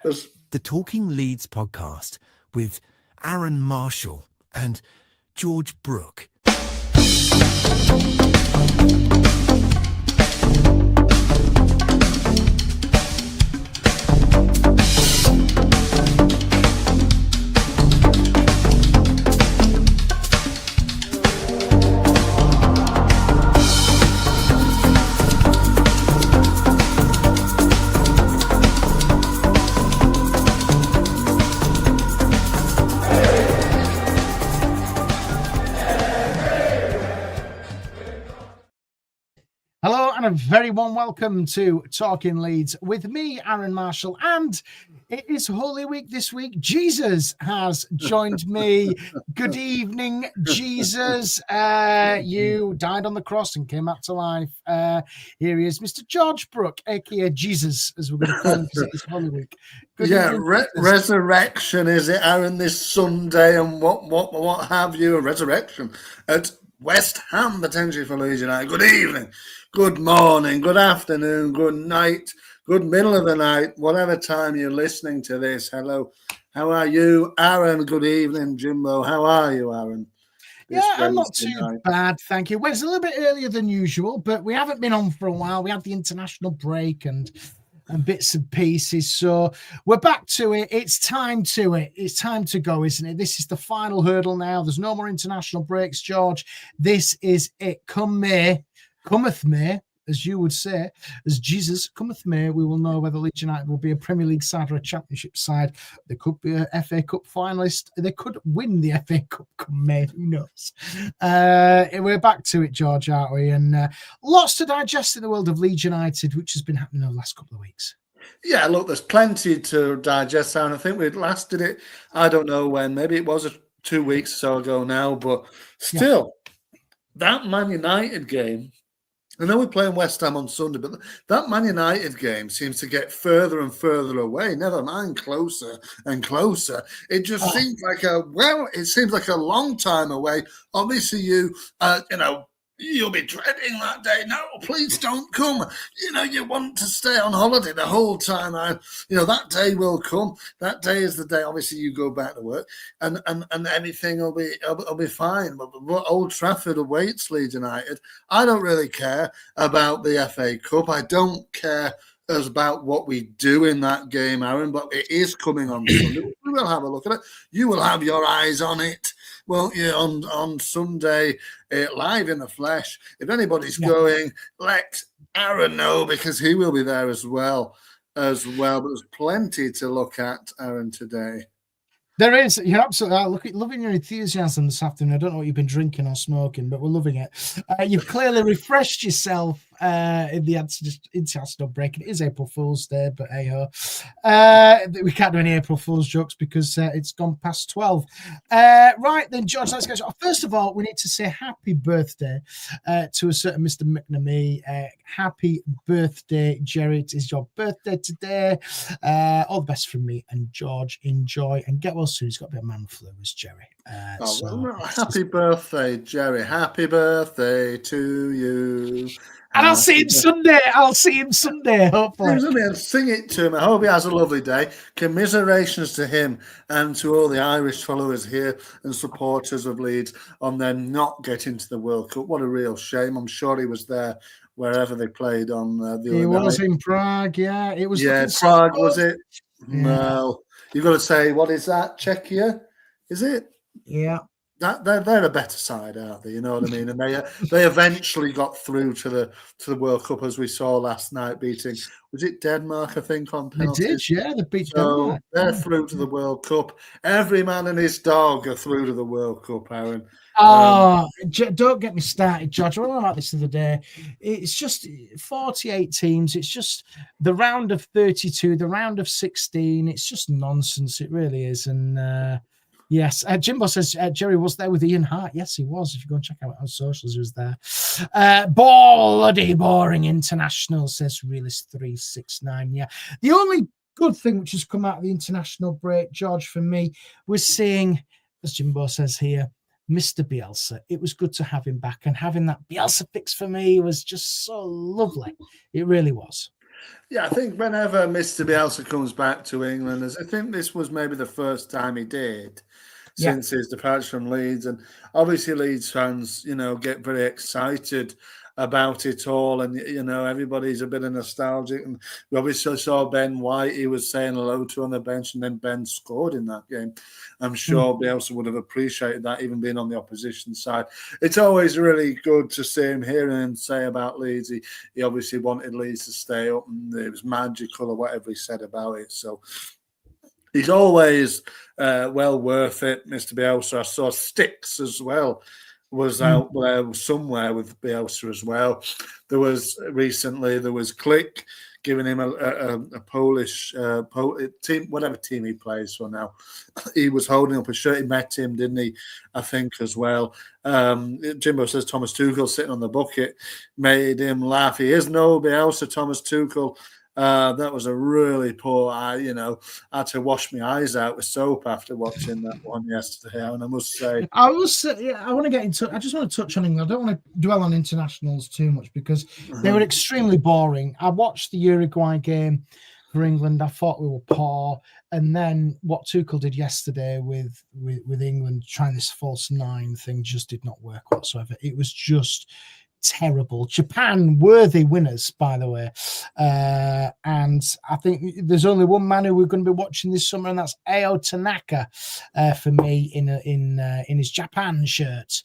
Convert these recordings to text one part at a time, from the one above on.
The Talking Leeds podcast with Arron Marshall and George Brooke. Hello and a very warm welcome to Talking Leeds with me, Arron Marshall, and it is Holy Week this week. Jesus has joined me. Good evening, Jesus. You died on the cross and came back to life. Here he is, Mr. George Brooke, aka Jesus, as we're going to call him because it is Holy Week. Good evening, resurrection, is it, Arron, this Sunday and what have you? A resurrection at West Ham, potentially, for Leeds United. Good evening, good morning, good afternoon, good night, good middle of the night, whatever time you're listening to this. Hello, how are you, Arron? Good evening, Jimbo. How are you, Arron? I'm not too bad, thank you. Well, it's a little bit earlier than usual, but we haven't been on for a while. We had the international break and bits and pieces, so we're back to it. It's time to go, isn't it? This is the final hurdle now. There's no more international breaks, George. This is it. Come May, cometh May, as you would say, as Jesus cometh May, we will know whether Leeds United will be a Premier League side or a Championship side. They could be a FA Cup finalist. They could win the FA Cup come May. Who knows? We're back to it, George, aren't we? And lots to digest in the world of Leeds United, which has been happening over the last couple of weeks. Yeah, look, there's plenty to digest, and I think we last did it, I don't know when, maybe it was 2 weeks or so ago now, but still, that Man United game, I know we're playing West Ham on Sunday, but that Man United game seems to get further and further away, never mind closer and closer. It just seems like it seems like a long time away. Obviously, you'll be dreading that day. No, please don't come. You want to stay on holiday the whole time. That day will come. That day is the day. Obviously, you go back to work, and everything will be fine. But Old Trafford awaits Leeds United. I don't really care about the FA Cup. I don't care about what we do in that game, Arron, but it is coming on Sunday. We will have a look at it. You will have your eyes on it, won't you, on Sunday, live in the flesh. If anybody's going, let Arron know, because he will be there as well. But there's plenty to look at, Arron, today. There is. You're absolutely loving your enthusiasm this afternoon. I don't know what you've been drinking or smoking, but we're loving it. You've clearly refreshed yourself in the international break. It is April Fool's Day, but hey-ho. We can't do any April Fool's jokes because it's gone past 12. Right then, George, let's go. First of all, we need to say happy birthday to a certain Mr. McNamee. Happy birthday, Jerry. It is your birthday today. All the best from me and George. Enjoy and get well soon. He's got a bit of man flu, as Jerry. Happy birthday, Jerry. Happy birthday to you. And I'll see him Sunday, hopefully. Sing it to him. I hope he has a lovely day. Commiserations to him and to all the Irish followers here and supporters of Leeds on them not getting to the World Cup. What a real shame. I'm sure he was there wherever they played on the other He was night. In Prague, yeah. It was. Yeah, Prague, was it? Yeah. Well, you've got to say, what is that? Czechia? Is it? Yeah. They're a better side, aren't they? You know what I mean? And they eventually got through to the World Cup, as we saw last night, beating, was it Denmark, I think, on penalties? They did, yeah. They beat Denmark. They're through to the World Cup. Every man and his dog are through to the World Cup, Arron. Don't get me started, George. I was about this the other day. It's just 48 teams. It's just the round of 32, the round of 16. It's just nonsense. It really is. And yes, Jimbo says Jerry was there with Ian Hart. Yes, he was. If you go and check out our socials, he was there. Bloody boring international, says Realist 369. Yeah, the only good thing which has come out of the international break, George, for me, was seeing, as Jimbo says here, Mr. Bielsa. It was good to have him back, and having that Bielsa fix for me was just so lovely. It really was. Yeah, I think whenever Mr. Bielsa comes back to England, as I think this was maybe the first time he did Yeah. since his departure from Leeds, and obviously Leeds fans, get very excited about it all, and everybody's a bit of nostalgic. And we obviously saw Ben White; he was saying hello to on the bench, and then Ben scored in that game. I'm sure Bielsa would have appreciated that, even being on the opposition side. It's always really good to see him hearing him say about Leeds. He obviously wanted Leeds to stay up, and it was magical or whatever he said about it. So he's always well worth it, Mr. Bielsa. I saw Sticks as well was out there somewhere with Bielsa as well. There was Click giving him a Polish team, whatever team he plays for now. He was holding up a shirt. He met him, didn't he? I think as well. Jimbo says Thomas Tuchel sitting on the bucket made him laugh. He is no Bielsa, Thomas Tuchel. That was a really poor. I had to wash my eyes out with soap after watching that one yesterday. And I must say, I want to get into. I just want to touch on England. I don't want to dwell on internationals too much because they were extremely boring. I watched the Uruguay game for England. I thought we were poor, and then what Tuchel did yesterday with England, trying this false nine thing, just did not work whatsoever. It was just terrible. Japan, worthy winners, by the way. And I think there's only one man who we're going to be watching this summer, and that's Ao Tanaka for me in his Japan shirt,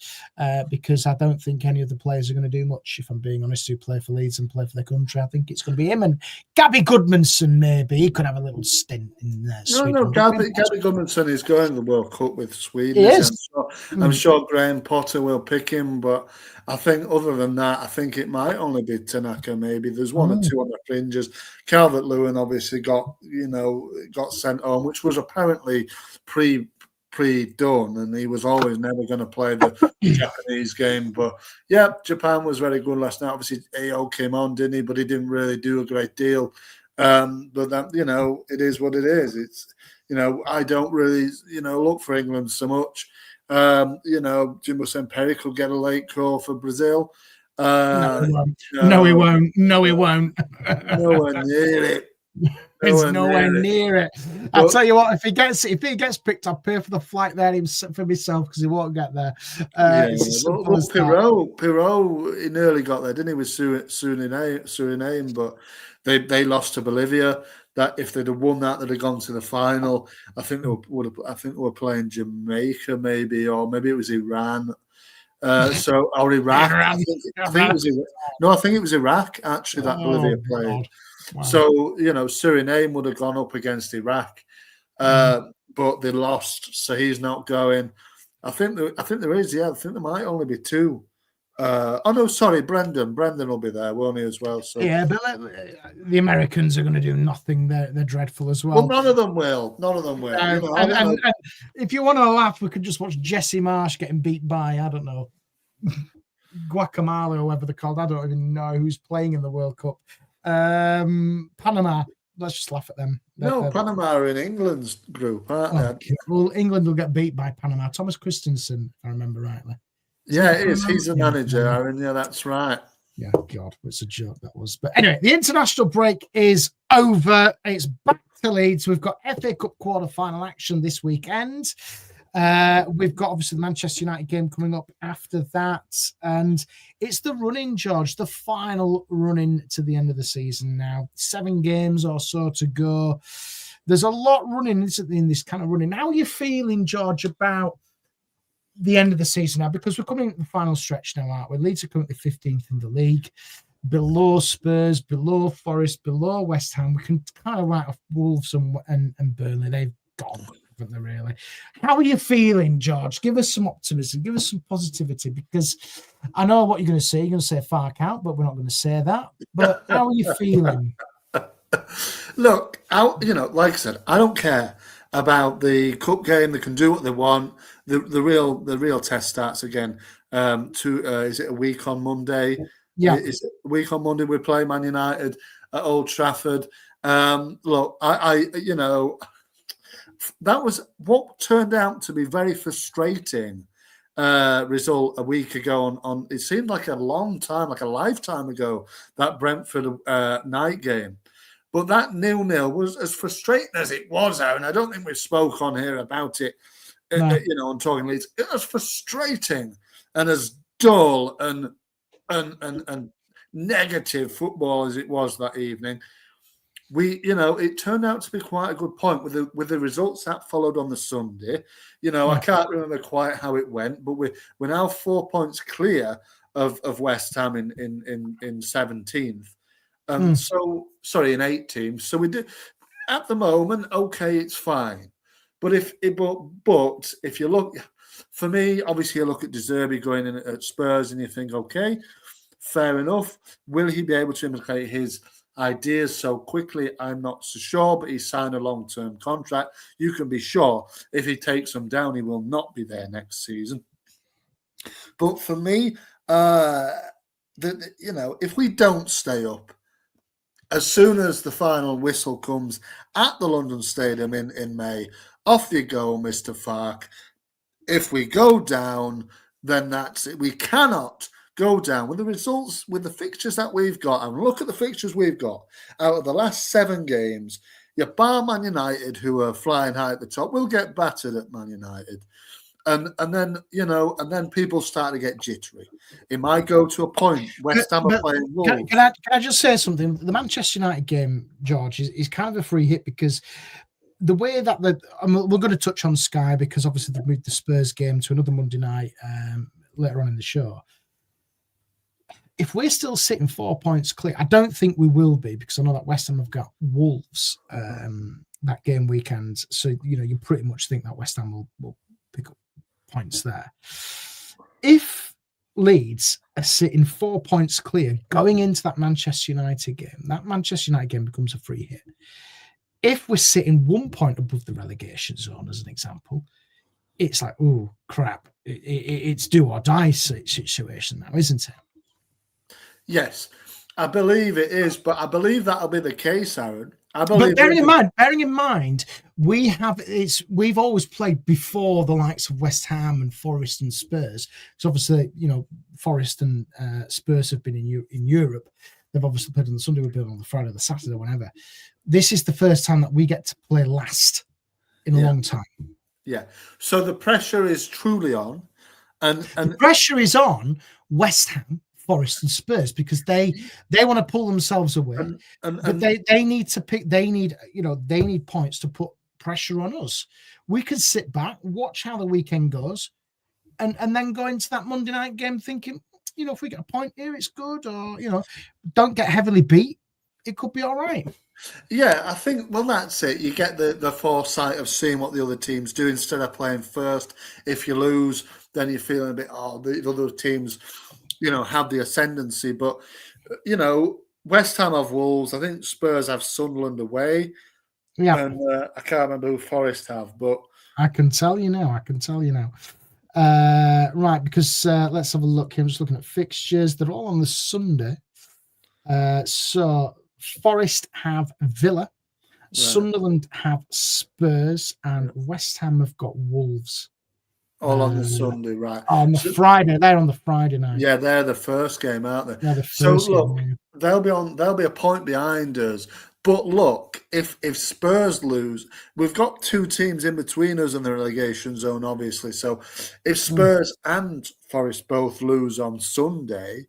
because I don't think any of the players are going to do much, if I'm being honest, who play for Leeds and play for their country. I think it's going to be him and Gabby Goodmanson, maybe. He could have a little stint in Sweden. No, Gabby Goodmanson is going to the World Cup with Sweden. He is. I'm sure Graham Potter will pick him, but I think other than that, I think it might only be Tanaka. Maybe there's one or two on the fringes. Calvert-Lewin obviously got sent home, which was apparently pre-done, and he was always never going to play the Japanese game. But yeah, Japan was very good last night. Obviously, AO came on, didn't he? But he didn't really do a great deal. But that, it is what it is. It's I don't really look for England so much. Jimbo saying Perry could get a late call for Brazil. No, he won't. Nowhere near it. It's nowhere near it. I'll tell you what, if he gets picked, I'll pay for the flight there for myself because he won't get there. Pirot, he nearly got there, didn't he, with Suriname, but they lost to Bolivia. That if they'd have won that, they'd have gone to the final. I think they were playing Jamaica, maybe, or maybe it was Iran. Or Iraq. I think it was Iraq actually that Bolivia played. Wow. So Suriname would have gone up against Iraq, but they lost, so he's not going. I think there is. Yeah, I think there might only be two. Brendan will be there, won't he, as well? So yeah, but the Americans are going to do nothing. They're dreadful as well. Well, none of them will. And if you want to laugh, we could just watch Jesse Marsh getting beat by, I don't know, Guacamole or whatever they're called. I don't even know who's playing in the World Cup. Panama. Let's just laugh at them. Panama are in England's group, aren't they? Well, England will get beat by Panama. Thomas Christensen, if I remember rightly. Yeah, it is. He's the manager, Aaron. Yeah, that's right. Yeah, God, it's a joke that was. But anyway, the international break is over. It's back to Leeds. We've got FA Cup quarter-final action this weekend. We've got, obviously, the Manchester United game coming up after that. And it's the run-in, George, the final run-in to the end of the season now. 7 games or so to go. There's a lot running, isn't there, in this kind of running. How are you feeling, George, about the end of the season now, because we're coming to the final stretch now, aren't we? Leeds are currently 15th in the league, below Spurs, below Forest, below West Ham. We can kind of write off Wolves and Burnley. They've gone, haven't they, really? How are you feeling, George? Give us some optimism, give us some positivity, because I know what you're going to say. You're going to say Fark out, but we're not going to say that. But how are you feeling? Look, like I said, I don't care about the cup game. They can do what they want. The real test starts again. Is it a week on Monday? Yeah, is it a week on Monday? We play Man United at Old Trafford. Look, that was what turned out to be very frustrating result a week ago. On it seemed like a long time, like a lifetime ago, that Brentford night game. But that 0-0 was as frustrating as it was, Aaron. I don't think we've spoke on here about it, on Talking Leeds. It was frustrating and as dull and negative football as it was that evening. It turned out to be quite a good point with the results that followed on the Sunday. I can't remember quite how it went, but we're now 4 points clear of West Ham in 17th. So sorry, in 18th. So we do at the moment. Okay, it's fine. But if you look, for me, obviously, you look at De Zerbi going in at Spurs, and you think, okay, fair enough. Will he be able to implement his ideas so quickly? I'm not so sure, but he signed a long-term contract. You can be sure if he takes them down, he will not be there next season. But for me, if we don't stay up, as soon as the final whistle comes at the London Stadium in May, off you go, Mr. Farke. If we go down, then that's it. We cannot go down with the results, with the fixtures that we've got. And look at the fixtures we've got. Out of the last 7 games, your bar Man United, who are flying high at the top, will get battered at Man United. And then people start to get jittery. It might go to a point. West Ham are playing Wolves. Can I just say something? The Manchester United game, George, is kind of a free hit because the way that we're going to touch on Sky because obviously they've moved the Spurs game to another Monday night later on in the show. If we're still sitting 4 points clear, I don't think we will be because I know that West Ham have got Wolves that game weekend. So, you pretty much think that West Ham will pick up points there. If Leeds are sitting 4 points clear going into that Manchester United game becomes a free hit. If we're sitting 1 point above the relegation zone, as an example, it's like, oh, crap. It's do or die situation now, isn't it? Yes, I believe it is, but I believe that'll be the case, Aaron. But bearing in mind, we've always played before the likes of West Ham and Forest and Spurs. So obviously, Forest and Spurs have been in Europe. They've obviously played on the Sunday, we've been on the Friday, the Saturday, whenever. This is the first time that we get to play last in a long time. Yeah. So the pressure is truly on, and the pressure is on West Ham, Forest and Spurs because they want to pull themselves away, but they need to pick. They need points to put pressure on us. We can sit back, watch how the weekend goes, and then go into that Monday night game thinking, if we get a point here, it's good, or don't get heavily beat, it could be all right. Yeah, I think, well, that's it. You get the foresight of seeing what the other teams do instead of playing first. If you lose, then you're feeling a bit, the other teams, have the ascendancy. But, West Ham have Wolves. I think Spurs have Sunderland away. Yeah. And I can't remember who Forest have, but... I can tell you now. Right, because let's have a look here. I'm just looking at fixtures. They're all on the Sunday. So Forest have Villa, right. Sunderland have Spurs, and West Ham have got Wolves. All on the Sunday, right? On the Friday, they're on the Friday night. Yeah, they're the first game, aren't they? They're the first so look, game. They'll be a point behind us. But look, if Spurs lose, we've got 2 teams in between us and the relegation zone, obviously. So if Spurs and Forest both lose on Sunday,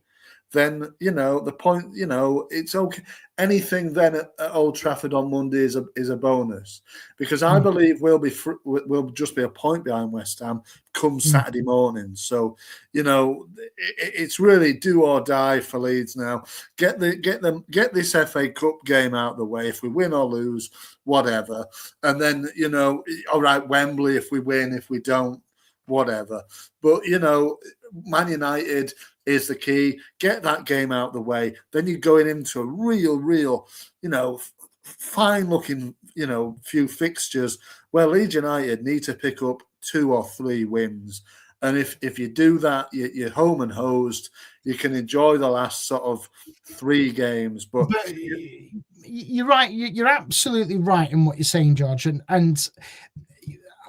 then, the point, it's okay. Anything then at Old Trafford on Monday is a bonus because I believe we'll just be a point behind West Ham come Saturday morning. So, it's really do or die for Leeds now. Get this FA Cup game out of the way. If we win or lose, whatever. And then, all right, Wembley, if we win, if we don't, whatever. But, Man United is the key. Get that game out of the way. Then you're going into a real, fine-looking, few fixtures where Leeds United need to pick up 2 or 3 wins. And if you do that, you're home and hosed. You can enjoy the last sort of 3 games. But you're right. You're absolutely right in what you're saying, George. And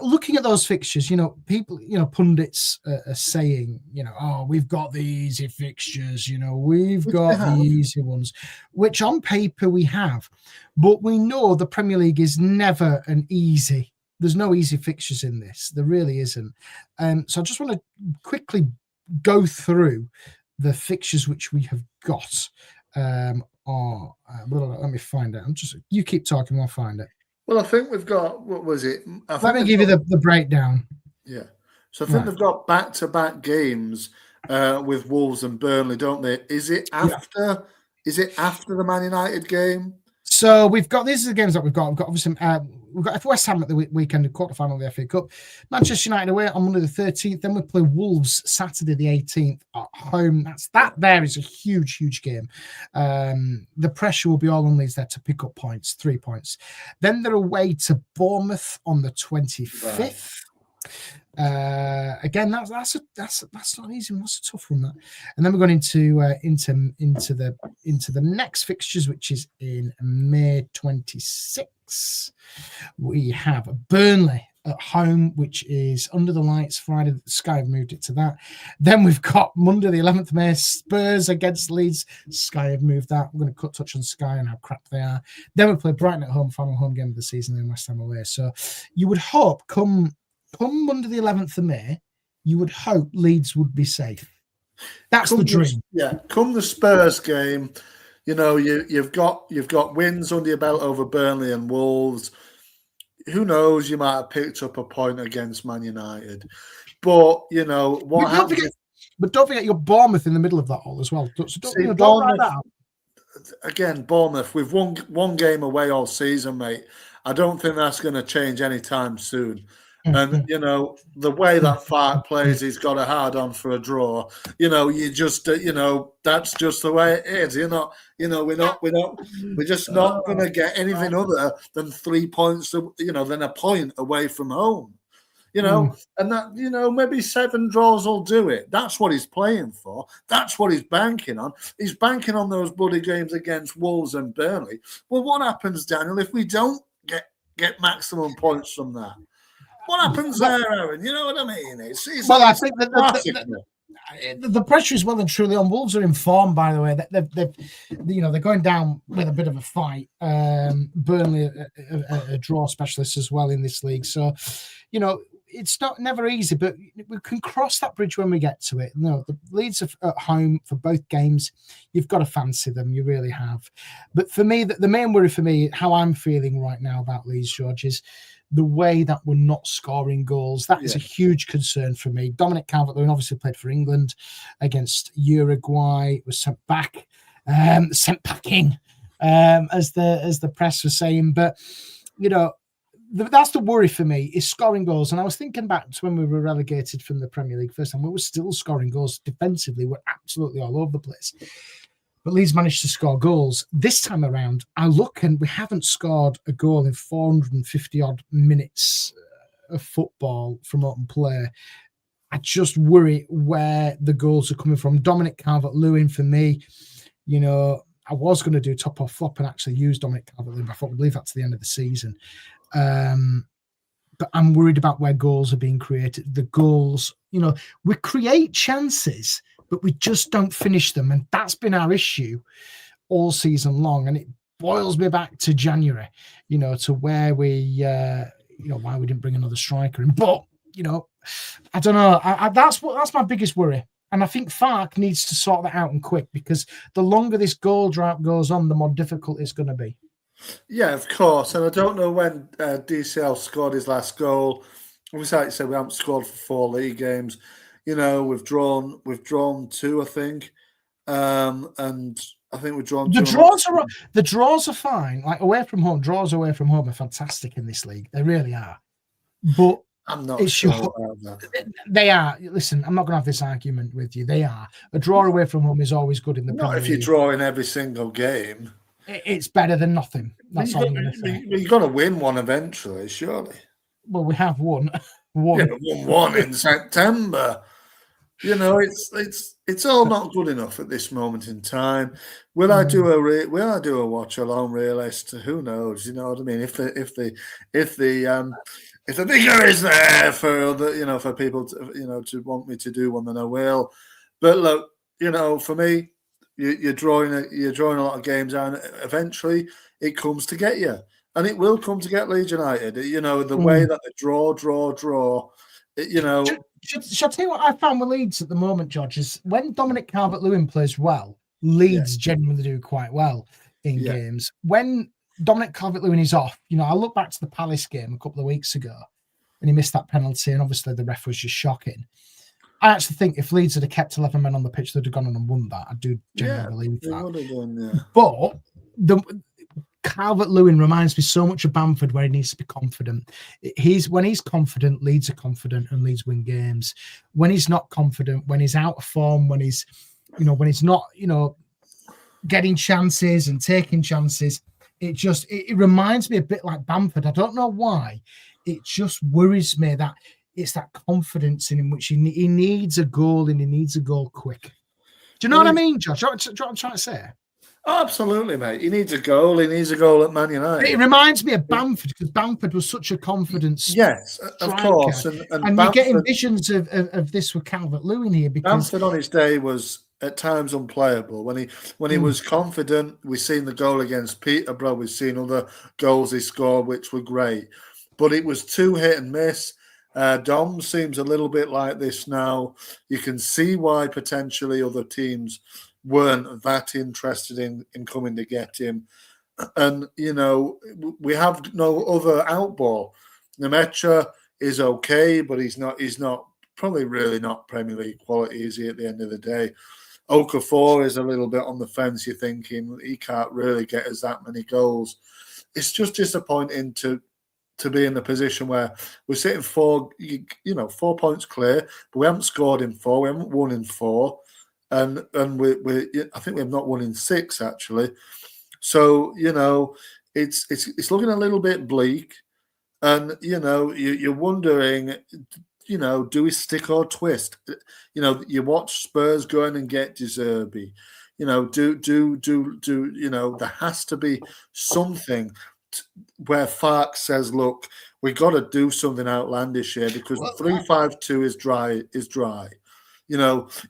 looking at those fixtures, people, pundits are saying, oh, we've got the easy fixtures, we've got the easy ones, which on paper we have, but we know the Premier League is never an easy. There's no easy fixtures in this. There really isn't. So I just want to quickly go through the fixtures which we have got. Let me find it. You keep talking, I'll find it. Well, I think we've got, what was it? Let me give you the breakdown. Yeah. So I think they've got back-to-back games with Wolves and Burnley, don't they? Is it after the Man United game? So these are the games that we've got. We've got obviously we've got West Ham at the weekend, the quarterfinal of the FA Cup. Manchester United away on Monday the 13th. Then we play Wolves Saturday the 18th at home. There is a huge game. The pressure will be all on Leeds there to pick up points, 3 points. Then they're away to Bournemouth on the 25th. Right. Again, that's not easy. That's a tough one. That, and then we're going into the next fixtures, which is in May 26. We have Burnley at home, which is under the lights Friday. Sky have moved it to that. Then we've got Monday the 11th of May, Spurs against Leeds. Sky have moved that. We're going to touch on Sky and how crap they are. Then we play Brighton at home, final home game of the season, and West Ham away. So you would hope come Monday the 11th of May, you would hope Leeds would be safe. That's the dream. Come the Spurs game, you've got wins under your belt over Burnley and Wolves. Who knows? You might have picked up a point against Man United, but what happens? But don't forget, you're Bournemouth in the middle of that all as well. So don't write that out. Again, Bournemouth, we've won one game away all season, mate. I don't think that's going to change anytime soon. And, the way that Farke plays, he's got a hard on for a draw. You just, that's just the way it is. We're just not going to get anything other than 3 points, than a point away from home. And that, maybe 7 draws will do it. That's what he's playing for. That's what he's banking on. He's banking on those bloody games against Wolves and Burnley. Well, what happens, Daniel, if we don't get maximum points from that? What happens there, Aaron? You know what I mean? I think the pressure is well and truly on. Wolves are informed, by the way. They're going down with a bit of a fight. Burnley, a draw specialist as well in this league. So, it's never easy, but we can cross that bridge when we get to it. The Leeds are at home for both games. You've got to fancy them. You really have. But for me, the main worry for me, how I'm feeling right now about Leeds, George, is the way that we're not scoring goals. That is a huge concern for me. Dominic Calvert-Lewin obviously played for England against Uruguay, was sent packing, as the press was saying. But, that's the worry for me, is scoring goals. And I was thinking back to when we were relegated from the Premier League first time, we were still scoring goals defensively. We're absolutely all over the place. But Leeds managed to score goals. This time around, I look and we haven't scored a goal in 450-odd minutes of football from open play. I just worry where the goals are coming from. Dominic Calvert-Lewin, for me, I was going to do top or flop and actually use Dominic Calvert-Lewin, but I thought we'd leave that to the end of the season. But I'm worried about where goals are being created. The goals, we create chances, but we just don't finish them. And that's been our issue all season long. And it boils me back to January, to where we, why we didn't bring another striker in. But, I don't know. That's my biggest worry. And I think Farke needs to sort that out and quick, because the longer this goal drought goes on, the more difficult it's going to be. Yeah, of course. And I don't know when DCL scored his last goal. Obviously, like you said, we haven't scored for 4 league games. We've drawn 2, I think, and I think we've drawn 2. The draws are fine. Like draws away from home are fantastic in this league. They really are. But I'm not sure about that. They are. Listen, I'm not going to have this argument with you. They are. A draw away from home is always good in the Premier League. Not if you draw in every single game. It's better than nothing. That's all I'm going to say. You've got to win one eventually, surely. Well, we have won. Won one in September. It's all not good enough at this moment in time. Will I do a watch along realist? Who knows? You know what I mean? If if the vigor is there for other, for people to want me to do one, then I will. But look, for me, you're drawing a lot of games out. And eventually, it comes to get you, and it will come to get Leeds United. The way that they draw. Shall I tell you what I found with Leeds at the moment, George, is when Dominic Calvert-Lewin plays well, Leeds genuinely do quite well in games. When Dominic Calvert-Lewin is off, I look back to the Palace game a couple of weeks ago and he missed that penalty, and obviously the ref was just shocking. I actually think if Leeds had kept 11 men on the pitch, they'd have gone on and won that. I do genuinely believe that. Would have done, But Calvert-Lewin reminds me so much of Bamford, where he needs to be confident. When he's confident, Leeds are confident, and Leeds win games. When he's not confident, when he's out of form, when he's not, getting chances and taking chances, it reminds me a bit like Bamford. I don't know why. It just worries me that it's that confidence in him, which he needs a goal, and he needs a goal quick. Do you know what I mean, Josh? Do you know what I'm trying to say? Oh, absolutely, mate. He needs a goal. He needs a goal at Man United. It reminds me of Bamford, because Bamford was such a confidence. Yes, of course. And Bamford, you're getting visions of this with Calvert-Lewin here, because Bamford on his day was at times unplayable. When he was confident, we've seen the goal against Peterborough. We've seen other goals he scored, which were great. But it was too hit and miss. Dom seems a little bit like this now. You can see why potentially other teams weren't that interested in coming to get him. And, we have no other outball. Nemecha is okay, but he's not probably really not Premier League quality, is he, at the end of the day? Okafor is a little bit on the fence. You're thinking he can't really get us that many goals. It's just disappointing to be in the position where we're sitting 4 points clear, but we haven't scored in 4. We haven't won in 4. And I think we have not won in 6, actually. So, it's looking a little bit bleak. And, you're wondering, do we stick or twist? You watch Spurs go in and get De Zerbi. There has to be something where Fark says, look, we got to do something outlandish here, because 3-5-2 is dry.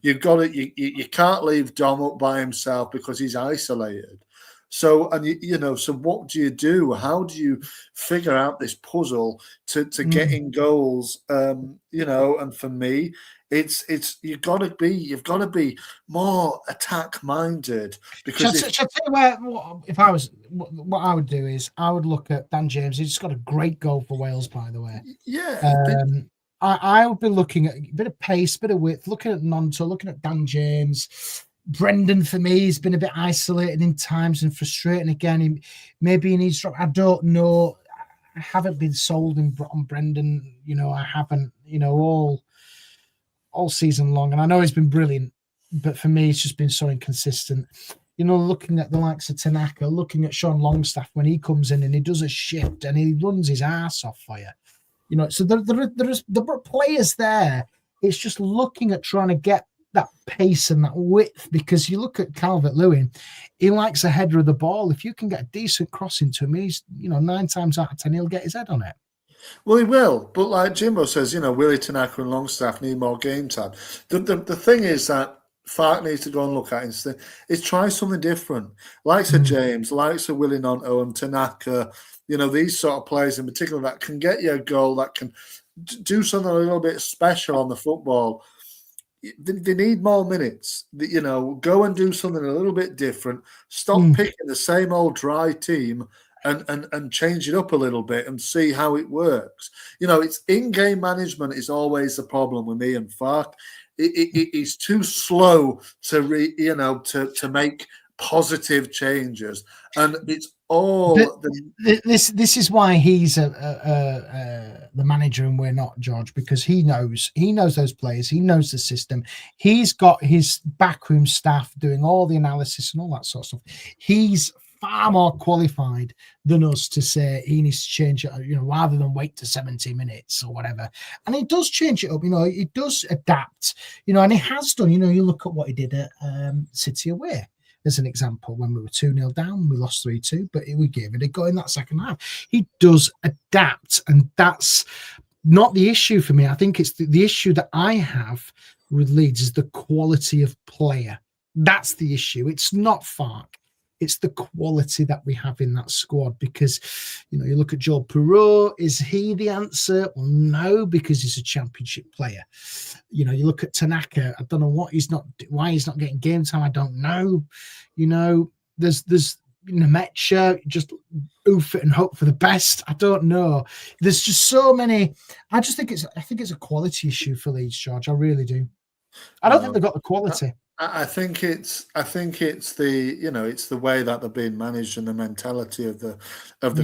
You've got to, you can't leave Dom up by himself because he's isolated. So, and so what do you do? How do you figure out this puzzle to getting goals? And for me, it's you've got to be more attack minded, because shall I tell you what I would do is I would look at Dan James. He's just got a great goal for Wales, by the way. Yeah. I would be looking at a bit of pace, a bit of width, looking at Nonto, looking at Dan James. Brendan, for me, has been a bit isolated in times and frustrating again. Maybe he needs to. I don't know. I haven't been sold on Brendan. I haven't, all season long. And I know he's been brilliant, but for me, it's just been so inconsistent. Looking at the likes of Tanaka, looking at Sean Longstaff when he comes in and he does a shift and he runs his ass off for you. So there are players there. It's just looking at trying to get that pace and that width, because you look at Calvert-Lewin, he likes a header of the ball. If you can get a decent cross into him, he's 9 times out of 10 he'll get his head on it. Well, he will, but like Jimbo says, Willie Tanaka and Longstaff need more game time. The thing is that Fark needs to go and look at instead is try something different. Likes of James, likes of Willie Nonto and Tanaka, these sort of players in particular that can get you a goal, that can do something a little bit special on the football. They need more minutes. Go and do something a little bit different. Stop picking the same old dry team and change it up a little bit and see how it works. It's in-game management is always the problem with me and Fark. He's too slow to make positive changes, and it's all. This is why he's the manager and we're not, George, because he knows those players, he knows the system, he's got his backroom staff doing all the analysis and all that sort of stuff. He's far more qualified than us to say he needs to change it, rather than wait to 70 minutes or whatever. And he does change it up, he does adapt, and he has done. You look at what he did at City away. as an example, when we were 2-0 down, we lost 3-2, but we gave it a go in that second half. He does adapt, and that's not the issue for me. I think it's the issue that I have with Leeds is the quality of player. That's the issue. It's not Farke. It's the quality that we have in that squad, because, you know, you look at Joel Perreault, is he the answer? Well, no, because he's a championship player. You know, you look at Tanaka, I don't know why he's not getting game time. I don't know. You know, there's Nemecha, just oof it and hope for the best. I don't know. There's just so many. I think it's a quality issue for Leeds, George. I really do. I don't think they've got the quality. I think it's the, you know, it's the way that they're being managed and the mentality of the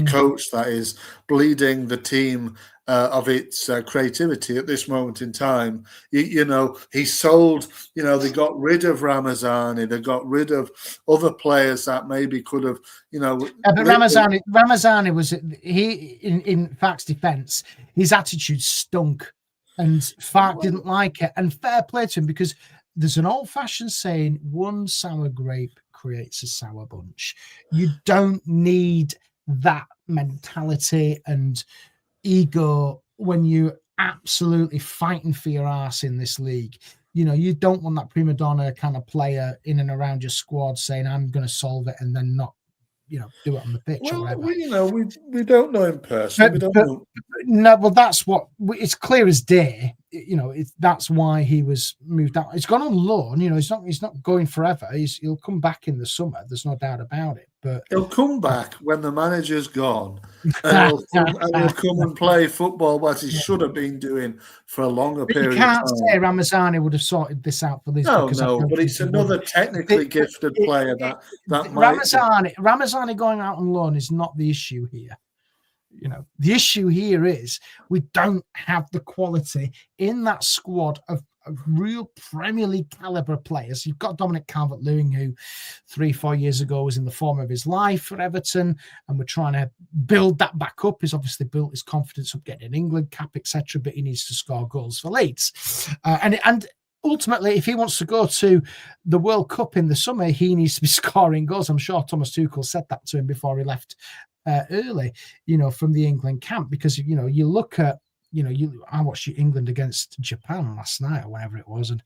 coach that is bleeding the team of its creativity at this moment in time. You know, he sold, you know, they got rid of Ramazani, they got rid of other players that maybe could have, you know. But Ramazani was, in Farke's defence, his attitude stunk, and Farke didn't like it. And fair play to him, because there's an old-fashioned saying, one sour grape creates a sour bunch. You don't need that mentality and ego when you're absolutely fighting for your arse in this league. You know, you don't want that prima donna kind of player in and around your squad saying, I'm going to solve it, and then not, you know, do it on the pitch or whatever. We don't know in person. We don't know. No, well, that's what it's clear as day. You know, that's why he was moved out. It's gone on loan. You know, he's not going forever. He'll come back in the summer. There's no doubt about it. But he'll come back when the manager's gone, and he'll come and play football, what he should have been doing for a longer period. You can't say Ramazani would have sorted this out for Leeds. No, but it's another technically gifted player that Ramazani going out on loan is not the issue here. You know, the issue here is we don't have the quality in that squad of real Premier League caliber players. You've got Dominic Calvert-Lewin, who 3-4 years ago was in the form of his life for Everton, and we're trying to build that back up. He's obviously built his confidence up, getting an England cap, etc., but he needs to score goals for Leeds. And ultimately, if he wants to go to the World Cup in the summer, he needs to be scoring goals. I'm sure Thomas Tuchel said that to him before he left early, you know, from the England camp, because, you know, you look at, you know, I watched England against Japan last night or whatever it was, and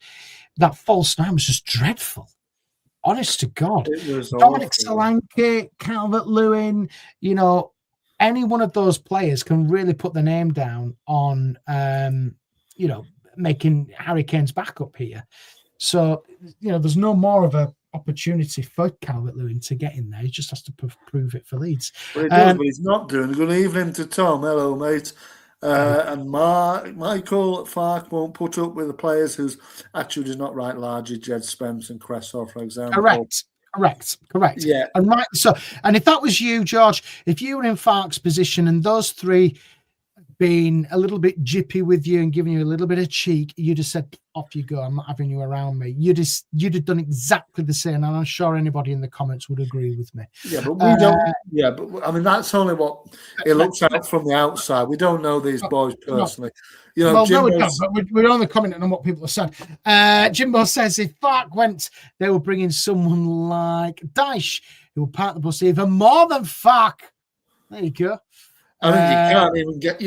that false nine was just dreadful. Honest to God. Dominic Solanke, Calvert-Lewin, you know, any one of those players can really put the name down on, you know, making Harry Kane's backup here. So, you know, there's no more of a opportunity for Calvert-Lewin to get in there. He just has to prove it for Leeds. Well, he does, but he's not doing. Good evening to Tom. Hello, mate. And Michael Farke won't put up with the players whose attitude is not right. Largely, Jed Spence and Cresswell, for example. Correct. Yeah. And if that was you, George, if you were in Farke's position and those three being a little bit jippy with you and giving you a little bit of cheek, you'd have said, off you go, I'm not having you around me. You'd have done exactly the same, and I'm sure anybody in the comments would agree with me. Yeah, but we don't. Yeah, but I mean, that's only what it looks out from the outside. We don't know these boys personally. You know, well, no, we don't, but we're only commenting on what people have said. Jimbo says if Farke went, they will bring in someone like Dyche, who will park the bus even more than Farke. There you go. I think you can't even get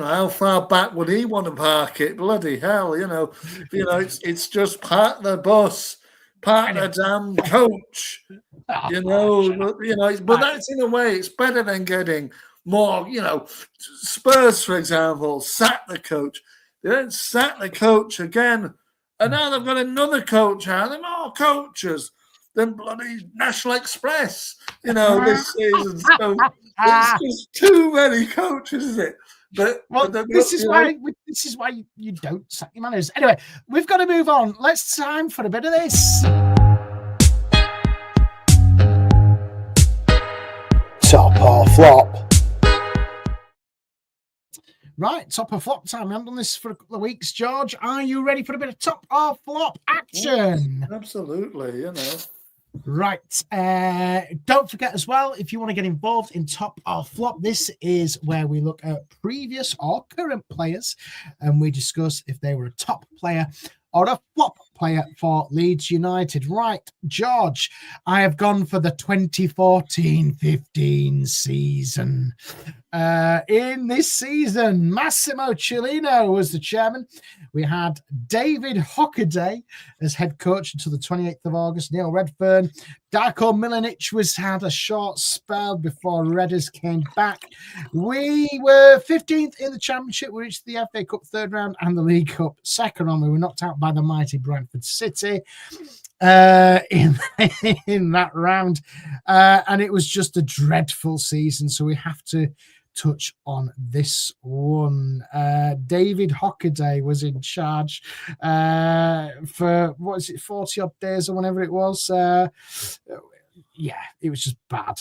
how far back would he want to park it? Bloody hell, it's just park the bus, park the damn coach. But that's in a way it's better than getting more. Spurs, for example, sack the coach. They don't sack the coach again, and now they've got another coach out. They're more coaches than bloody National Express, this season. So it's just too many coaches, isn't it? This is why you don't sack your managers. Anyway, we've got to move on. Let's time for a bit of this. Top or flop. Right, top or flop time. We haven't done this for a couple of weeks, George. Are you ready for a bit of top or flop action? Yes, absolutely, Right. Don't forget as well, if you want to get involved in top or flop, this is where we look at previous or current players and we discuss if they were a top player or a flop player for Leeds United. Right, George, I have gone for the 2014-15 season. In this season, Massimo Cellino was the chairman. We had David Hockaday as head coach until the 28th of August. Neil Redfern. Darko Milanic had a short spell before Redders came back. We were 15th in the Championship. We reached the FA Cup third round and the League Cup second round. We were knocked out by the mighty Bradford City in that round. And it was just a dreadful season. So we have to touch on this one. David Hockaday was in charge for, 40 odd days or whenever it was. Yeah, it was just bad.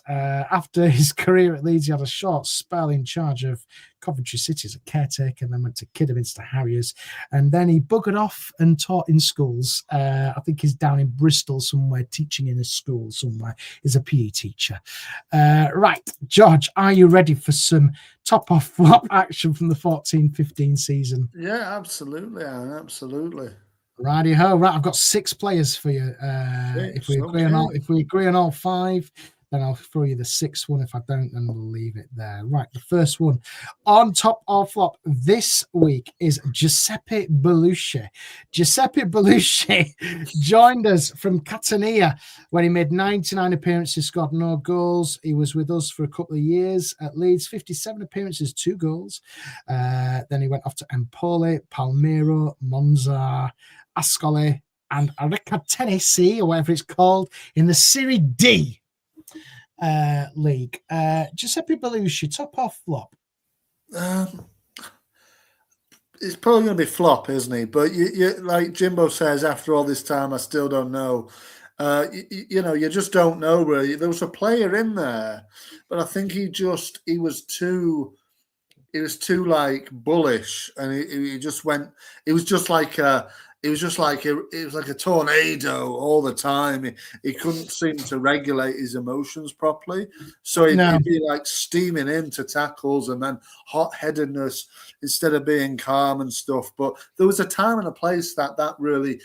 After his career at Leeds, he had a short spell in charge of Coventry City as a caretaker, and then went to Kidderminster Harriers, and then he buggered off and taught in schools. I think he's down in Bristol somewhere, teaching in a school somewhere. He's a PE teacher. Right, George, are you ready for some top or flop action from the 14-15 season? Yeah, absolutely, Aaron, absolutely. Righty ho! Right, I've got 6 players for you. If we agree on all 5, then I'll throw you the 6th one. If I don't, then we'll leave it there. Right, the first one on top or flop this week is Giuseppe Belushi. Giuseppe Belushi joined us from Catania when he made 99 appearances, scored no goals. He was with us for a couple of years at Leeds, 57 appearances, 2 goals. Then he went off to Empoli, Palmiro, Monza, Ascoli, and Riccartenesi, or whatever it's called, in the Serie D league. Giuseppe Belushi, top or flop? It's probably going to be flop, isn't he? But you like Jimbo says, after all this time, I still don't know. You just don't know really. There was a player in there, but I think he was too like bullish, and he just went. It was like a tornado all the time. He couldn't seem to regulate his emotions properly. So he'd be like steaming into tackles and then hot-headedness instead of being calm and stuff. But there was a time and a place that really,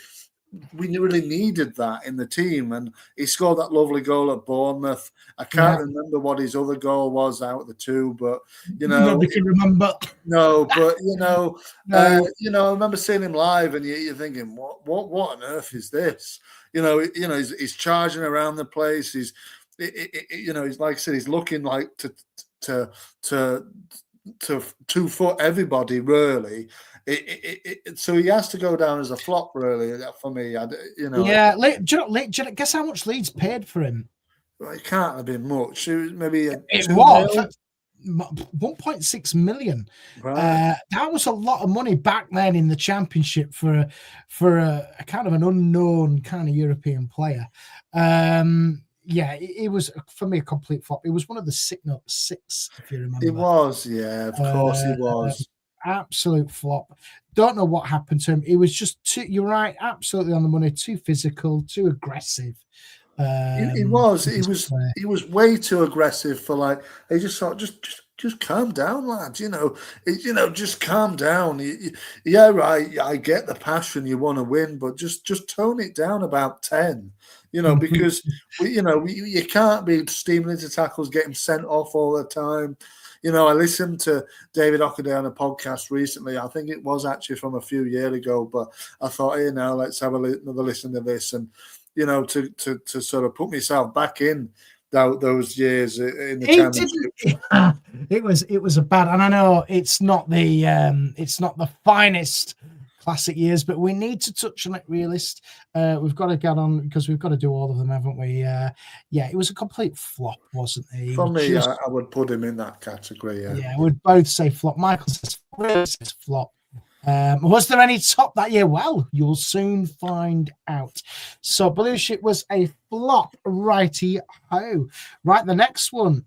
we really needed that in the team. And he scored that lovely goal at Bournemouth. I can't remember what his other goal was out of the 2, but nobody can remember. No, but I remember seeing him live, and you're thinking, what on earth is this? He's charging around the place. He's like I said, he's looking like to 2-foot everybody really. So he has to go down as a flop, really, for me. Yeah, guess how much Leeds paid for him? Well, it can't have been much. It was maybe it was 1.6 million. Right. That was a lot of money back then in the Championship for a kind of an unknown kind of European player. It was, for me, a complete flop. It was one of the Signal 6, if you remember. It was, yeah, of course it was. Absolute flop. Don't know what happened to him. It was just you're right, absolutely on the money, too physical, too aggressive. He was way too aggressive for like. He just thought, just calm down, lads. Just calm down. Yeah, right. I get the passion. You want to win, but just tone it down about 10. Because you can't be steaming into tackles, getting sent off all the time. I listened to David Hockaday on a podcast recently. I think it was actually from a few years ago, but I thought, hey, now let's have another listen to this, and to sort of put myself back in those years in the Championship. It was a bad, and I know it's not the finest classic years, but we need to touch on it, realist. We've got to get on because we've got to do all of them, haven't we? It was a complete flop, wasn't it? For me, I would put him in that category. Yeah, we'd both say flop. Michael says flop. Was there any top that year? Well, you'll soon find out. So Belushi was a flop, righty ho. Right, the next one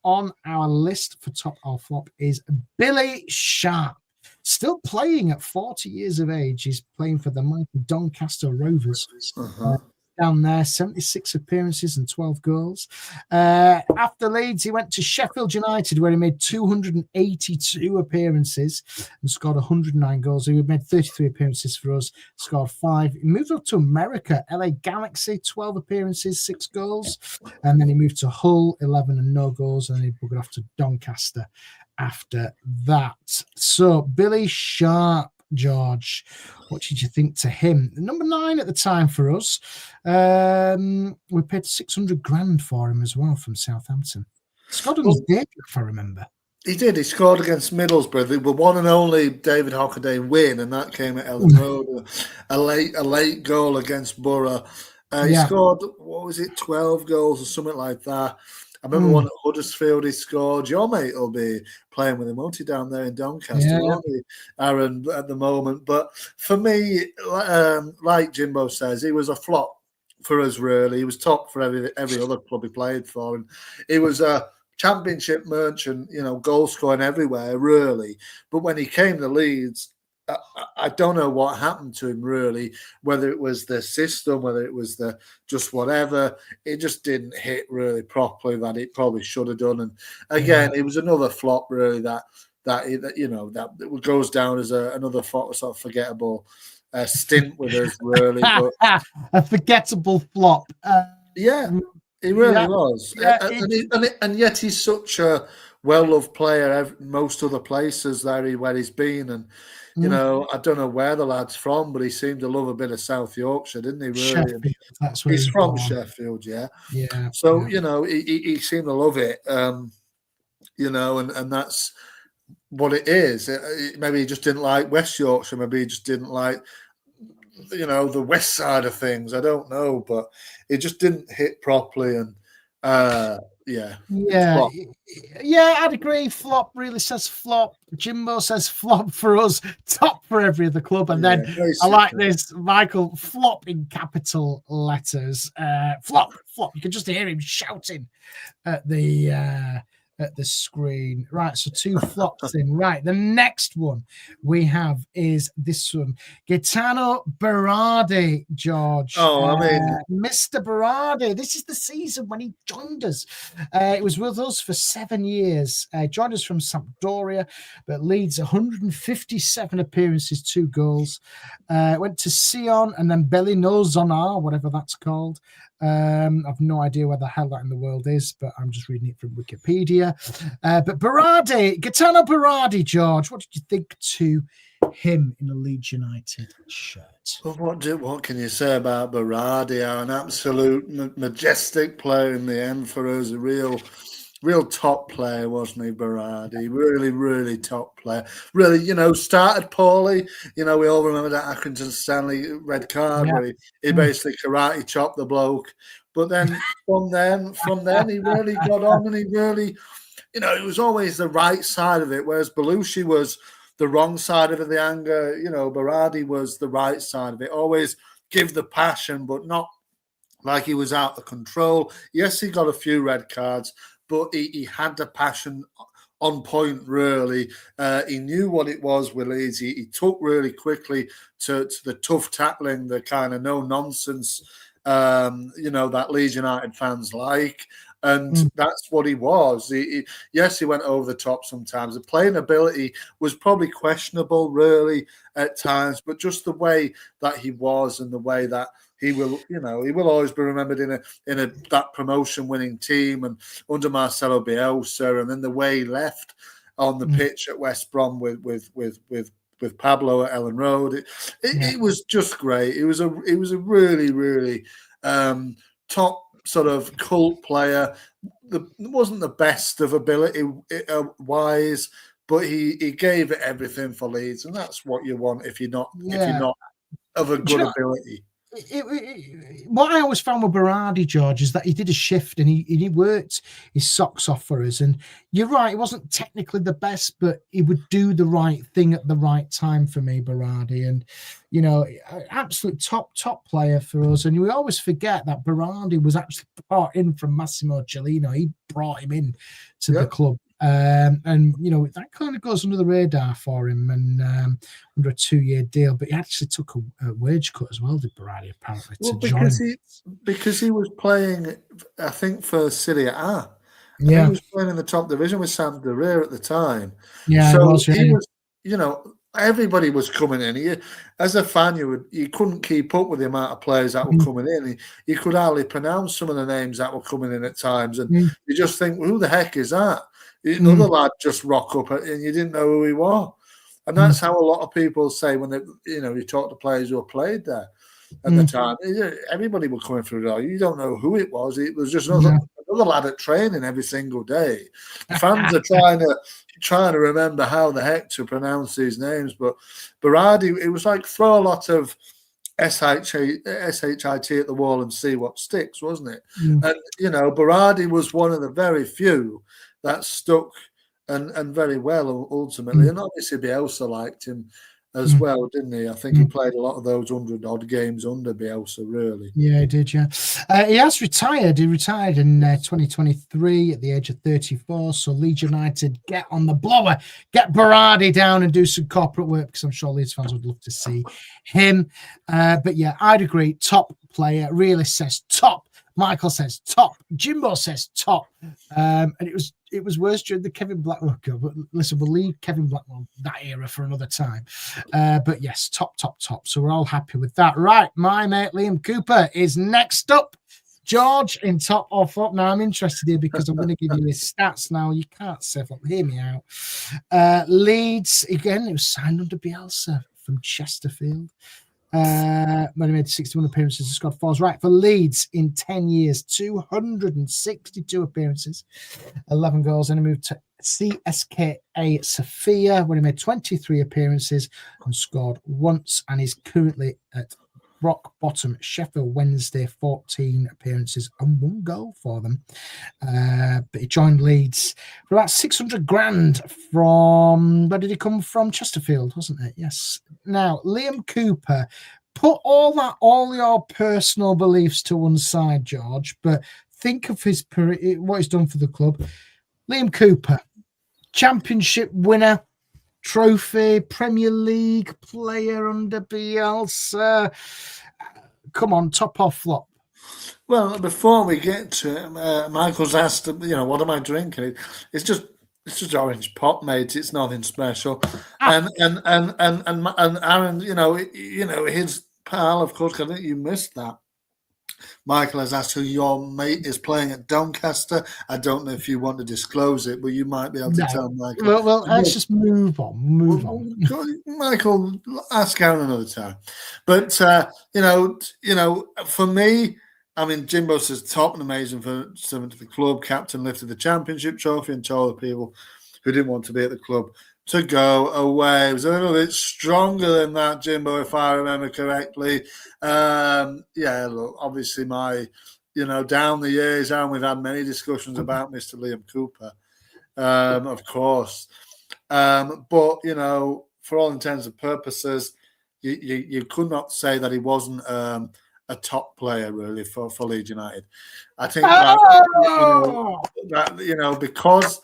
on our list for top or flop is Billy Sharp. Still playing at 40 years of age. He's playing for the mighty Doncaster Rovers. down there, 76 appearances and 12 goals. After Leeds, he went to Sheffield United, where he made 282 appearances and scored 109 goals. He made 33 appearances for us, scored 5. He moved up to America, LA Galaxy, 12 appearances, 6 goals. And then he moved to Hull, 11 and no goals. And then he buggered off to Doncaster after that. So Billy Sharp, George, what did you think to him? Number 9 at the time for us. We paid 600 grand for him as well from Southampton. Scored on his debut, if I remember. He did. He scored against Middlesbrough. They were one and only David Hockaday win, and that came at Ellen Road. A late goal against Borough. He scored, 12 goals or something like that. I remember one at Huddersfield he scored. Your mate will be playing with him, won't he, down there in Doncaster, won't he, Arron, at the moment. But for me, like Jimbo says, he was a flop for us, really. He was top for every other club he played for. And he was a championship merchant, goal scoring everywhere, really. But when he came to Leeds, I don't know what happened to him, really, whether it was the system, whether it was the just whatever. It just didn't hit really properly that it probably should have done. And again, it was another flop, really, that goes down as another sort of forgettable stint with us, really. But a forgettable flop. He really was. And yet he's such a well-loved player most other places where he's been. And I don't know where the lad's from, but he seemed to love a bit of South Yorkshire, didn't he? Really, Sheffield, that's where he's from. Born. Sheffield, yeah. So he seemed to love it, and that's what it is. Maybe he just didn't like West Yorkshire. Maybe he just didn't like, the west side of things. I don't know, but it just didn't hit properly, and I'd agree. Flop really says flop. Jimbo says flop for us, top for every other club. And then I like this, Michael, flop in capital letters. Flop. You can just hear him shouting at the screen. Right, so 2 flops in. Right, the next one we have is this one. Gaetano Berardi, George. Mr. Berardi. This is the season when he joined us. It was with us for 7 years. Joined us from Sampdoria, but Leeds 157 appearances, 2 goals. Went to Sion and then Bellinozona, whatever that's called. I've no idea where the hell that in the world is, but I'm just reading it from Wikipedia. But Gaetano Berardi, George, what did you think to him in a Leeds United shirt? Well, what can you say about Berardi? An absolute majestic player in the end for us, a real top player, wasn't he, Berardi? Really, really top player. Really, started poorly. We all remember that Accrington Stanley red card where he basically karate chopped the bloke. But then from then he really got on, and he really, it was always the right side of it, whereas Belushi was the wrong side of the anger. Berardi was the right side of it. Always give the passion, but not like he was out of control. Yes, he got a few red cards, but he had the passion on point, really. He knew what it was with Leeds. He took really quickly to the tough tackling, the kind of no-nonsense, that Leeds United fans like. And that's what he was. Yes, he went over the top sometimes. The playing ability was probably questionable, really, at times, but just the way that he was and the way that he will always be remembered in that promotion-winning team and under Marcelo Bielsa, and then the way he left on the pitch at West Brom with Pablo at Ellen Road. It was just great. It was a really, really top sort of cult player. It wasn't the best of ability wise, but he gave it everything for Leeds, and that's what you want if you're not of a good ability. What I always found with Berardi, George, is that he did a shift and he worked his socks off for us. And you're right, he wasn't technically the best, but he would do the right thing at the right time for me, Berardi. And, absolute top player for us. And we always forget that Berardi was actually brought in from Massimo Cellino. He brought him in to the club And that kind of goes under the radar for him, and under a 2-year deal. But he actually took a wage cut as well, did Berardi, apparently, to join. Because he was playing, I think, for Serie A. Yeah, he was playing in the top division with Sampdoria at the time. Yeah, so he was, everybody was coming in. As a fan, you couldn't keep up with the amount of players that were coming in. You could hardly pronounce some of the names that were coming in at times, and you just think, well, who the heck is that? Another lad just rock up, and you didn't know who he was. And that's how a lot of people say when they, you talk to players who have played there at the time. Everybody was coming through there. You don't know who it was. It was just another lad at training every single day. The fans are trying to remember how the heck to pronounce these names. But Berardi, it was like throw a lot of SHIT at the wall and see what sticks, wasn't it? And Berardi was one of the very few that stuck and very well ultimately. And obviously Bielsa liked him as well, didn't he? I think he played a lot of those 100-odd games under Bielsa, really. Yeah, he did, yeah. He has retired. He retired in 2023 at the age of 34. So Leeds United, get on the blower. Get Berardi down and do some corporate work, because I'm sure Leeds fans would love to see him. But yeah, I'd agree. Top player. Realist says top. Michael says top. Jimbo says top. And it was worse during the Kevin Blackwell. But listen, we'll leave Kevin Blackwell that era for another time. But yes, top. So we're all happy with that. Right, my mate Liam Cooper is next up. George in top or flop. Now I'm interested here because I'm going to give you his stats now. You can't say flop. Hear me out. Leeds, again, it was signed under Bielsa from Chesterfield. When he made 61 appearances and scored 4. Right, for Leeds in 10 years, 262 appearances, 11 goals. Then he moved to CSKA Sofia, when he made 23 appearances and scored once, and is currently at rock bottom Sheffield Wednesday, 14 appearances and 1 goal for them. But he joined Leeds for about 600 grand from, where did he come from? Chesterfield, wasn't it? Yes. Now, Liam Cooper, put all your personal beliefs to one side, George, but think of what he's done for the club. Liam Cooper, championship winner, trophy, Premier League player under Bielsa. Come on, top or flop? Well, before we get to it, Michael's asked, what am I drinking? It's just orange pop, mate. It's nothing special. And Arron, his pal, of course. I think you missed that. Michael has asked who your mate is playing at Doncaster. I don't know if you want to disclose it, but you might be able to tell Michael. Well, let's just move on. Michael, ask Aaron another time. But for me, I mean, Jimbo says top and amazing for the club. Captain lifted the championship trophy and told the people who didn't want to be at the club to go away. It was a little bit stronger than that, Jimbo, if I remember correctly. Look, obviously down the years, and we've had many discussions about Mr. Liam Cooper, of course. But, for all intents and purposes, you could not say that he wasn't a top player, really, for Leeds United. I think because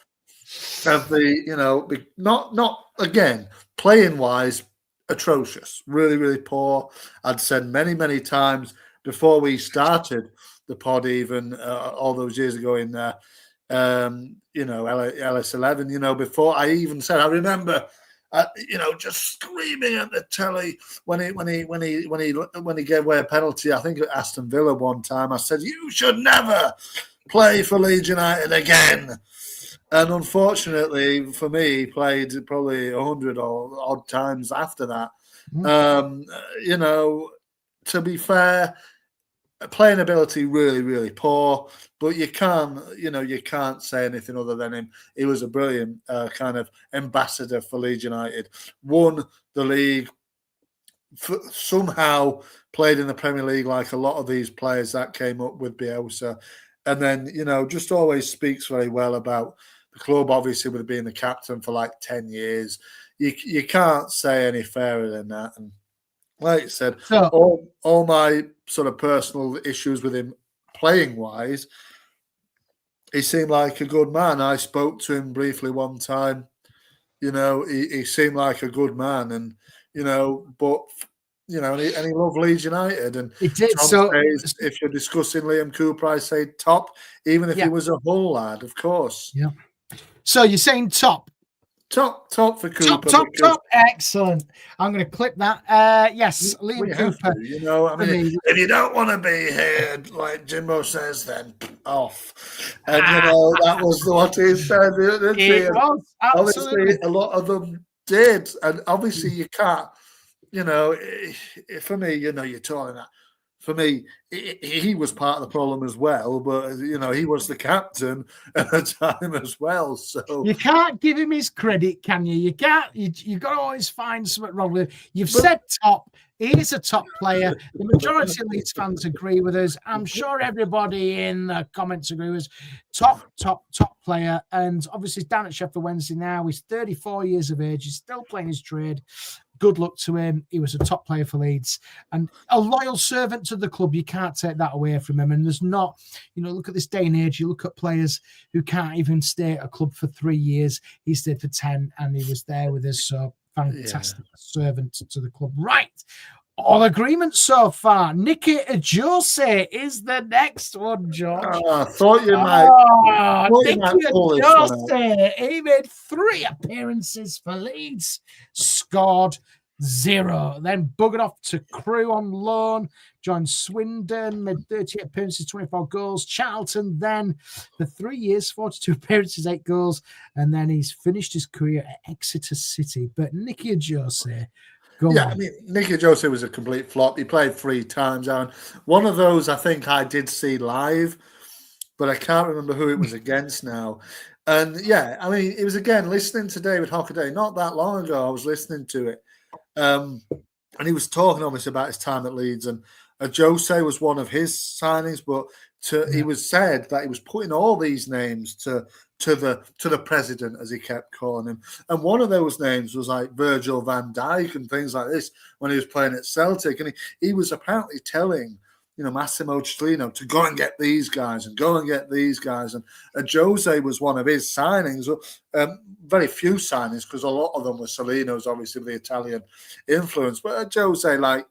of the, not again, playing wise, atrocious, really, really poor. I'd said many, many times before we started the pod, even all those years ago in LS11. Before I even said, I remember, just screaming at the telly when he gave away a penalty. I think at Aston Villa one time. I said, "You should never play for Leeds United again." And unfortunately for me, he played probably 100 or odd times after that. To be fair, playing ability really, really poor, but you can't say anything other than him. He was a brilliant kind of ambassador for Leeds United. Won the league, somehow played in the Premier League like a lot of these players that came up with Bielsa. And then, just always speaks very well about the club, obviously, with being the captain for like 10 years. You can't say any fairer than that. And like you said, all my sort of personal issues with him playing-wise, he seemed like a good man. I spoke to him briefly one time. He seemed like a good man, and but and he loved Leeds United. And It did. Tom So, says, if you're discussing Liam Cooper, I say top, even if he was a Hull lad, of course. Yeah. So you're saying top. Top for Cooper. Top. Excellent. I'm going to clip that. Yes, Liam Cooper. If you don't want to be here, like Jimbo says, then off. And that was what he said. It was, absolutely. Obviously, a lot of them did, and obviously you can't. For me, you're talking that. For me, he was part of the problem as well, but he was the captain at the time as well. So you can't give him his credit, can you? You can't. You've got to always find something wrong with him. You've said top. He is a top player. The majority of Leeds fans agree with us. I'm sure everybody in the comments agree with us. Top player. And obviously, he's down at Sheffield Wednesday now. He's 34 years of age. He's still playing his trade. Good luck to him. He was a top player for Leeds and a loyal servant to the club. You can't take that away from him. And there's not, look at this day and age. You look at players who can't even stay at a club for 3 years. He stayed for 10 and he was there with us. So fantastic servant to the club. Right. All agreement so far. Nicky Jose is the next one, George. I thought you might. Nicky Jose. He made 3 appearances for Leeds, scored 0. Then buggered off to Crewe on loan. Joined Swindon, made 38 appearances, 24 goals. Charlton then for 3 years, 42 appearances, 8 goals. And then he's finished his career at Exeter City. But Nicky Jose. Nicky Jose was a complete flop. He played 3 times, Aaron. One of those I think I did see live, but I can't remember who it was against now. And it was again listening to David Hockaday not that long ago. I was listening to it, and he was talking obviously about his time at Leeds, and Jose was one of his signings, but he was said that he was putting all these names to the president, as he kept calling him. And one of those names was like Virgil van Dijk and things like this when he was playing at Celtic. And he was apparently telling, Massimo Cellino to go and get these guys and go and get these guys. And Jose was one of his signings. Very few signings because a lot of them were Cellino's, obviously the Italian influence. But Jose,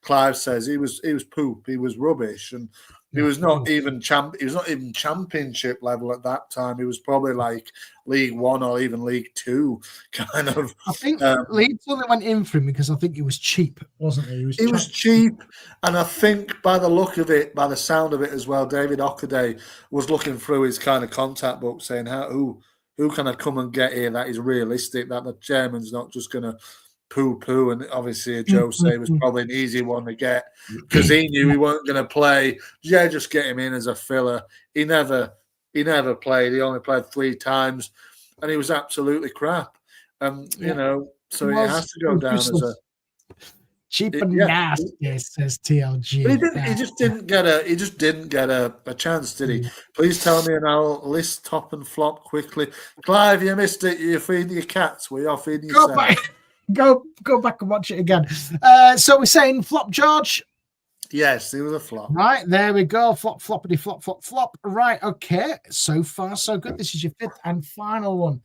Clive says, he was poop. He was rubbish. And he was not even championship level at that time. He was probably like League One or even League Two kind of. I think Leeds only went in for him because I think he was cheap, wasn't he? He was cheap, and I think by the look of it, by the sound of it as well, David Hockaday was looking through his kind of contact book, saying who can I come and get here that is realistic, that the chairman's not just going to poo-poo. And obviously Jose was probably an easy one to get because he knew he wasn't going to play. Just get him in as a filler. He never played. He only played 3 times, and he was absolutely crap. So he has to go down as a cheap and nasty, says TLG. But he just didn't get a chance, did he? Please tell me, and I'll list top and flop quickly. Clive, you missed it. You're feeding your cats. We are feeding yourself. Go back and watch it again. So we're saying flop, George. Yes, it was a flop. Right, there we go. Flop, floppity, flop, flop, flop. Right, okay. So far, so good. This is your 5th and final one.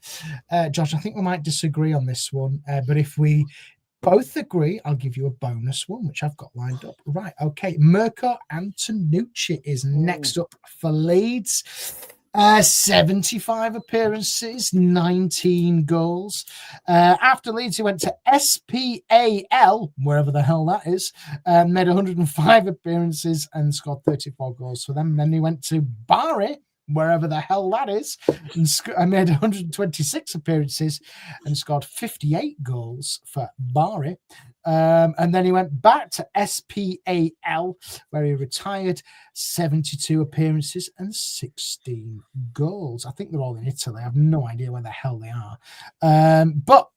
Josh, I think we might disagree on this one. But if we both agree, I'll give you a bonus one, which I've got lined up. Right, okay. Mirko Antonucci is next up for Leeds. 75 appearances, 19 goals. After Leeds, he went to SPAL, wherever the hell that is, made 105 appearances and scored 34 goals for them. Then he went to Bari, wherever the hell that is, and made 126 appearances and scored 58 goals for Bari. And then he went back to SPAL, where he retired, 72 appearances and 16 goals. I think they're all in Italy. I have no idea where the hell they are. But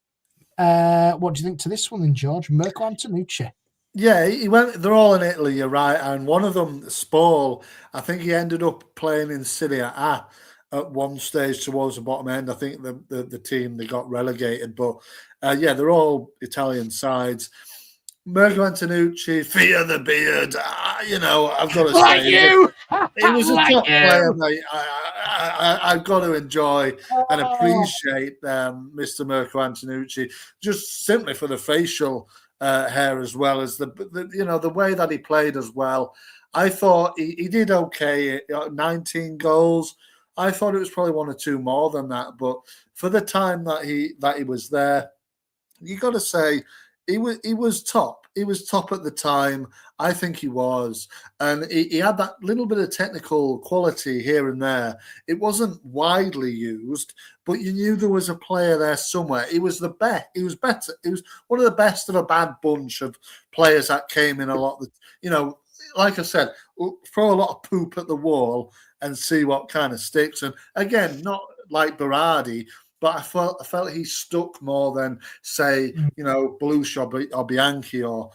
what do you think to this one then, George? Mirko Antonucci. Yeah, he went. They're all in Italy, you're right. And one of them, Spal, I think he ended up playing in Serie A at one stage towards the bottom end. I think the team, they got relegated. But they're all Italian sides. Mirko Antonucci, fear the beard. I've got to Like say, you, he was a like top player, you. mate. I've got to enjoy and Oh. appreciate Mr. Mirko Antonucci just simply for the facial hair as well as the way that he played as well. I thought he did okay. 19 goals. I thought it was probably one or two more than that, but for the time that he was there, you got to say he was top. He was top at the time. I think he was, and he had that little bit of technical quality here and there. It wasn't widely used, but you knew there was a player there somewhere. He was the best. He was better. He was one of the best of a bad bunch of players that came in a lot. Like I said, throw a lot of poop at the wall and see what kind of sticks. And again, not like Berardi, but I felt he stuck more than, say, Belushi or Bianchi or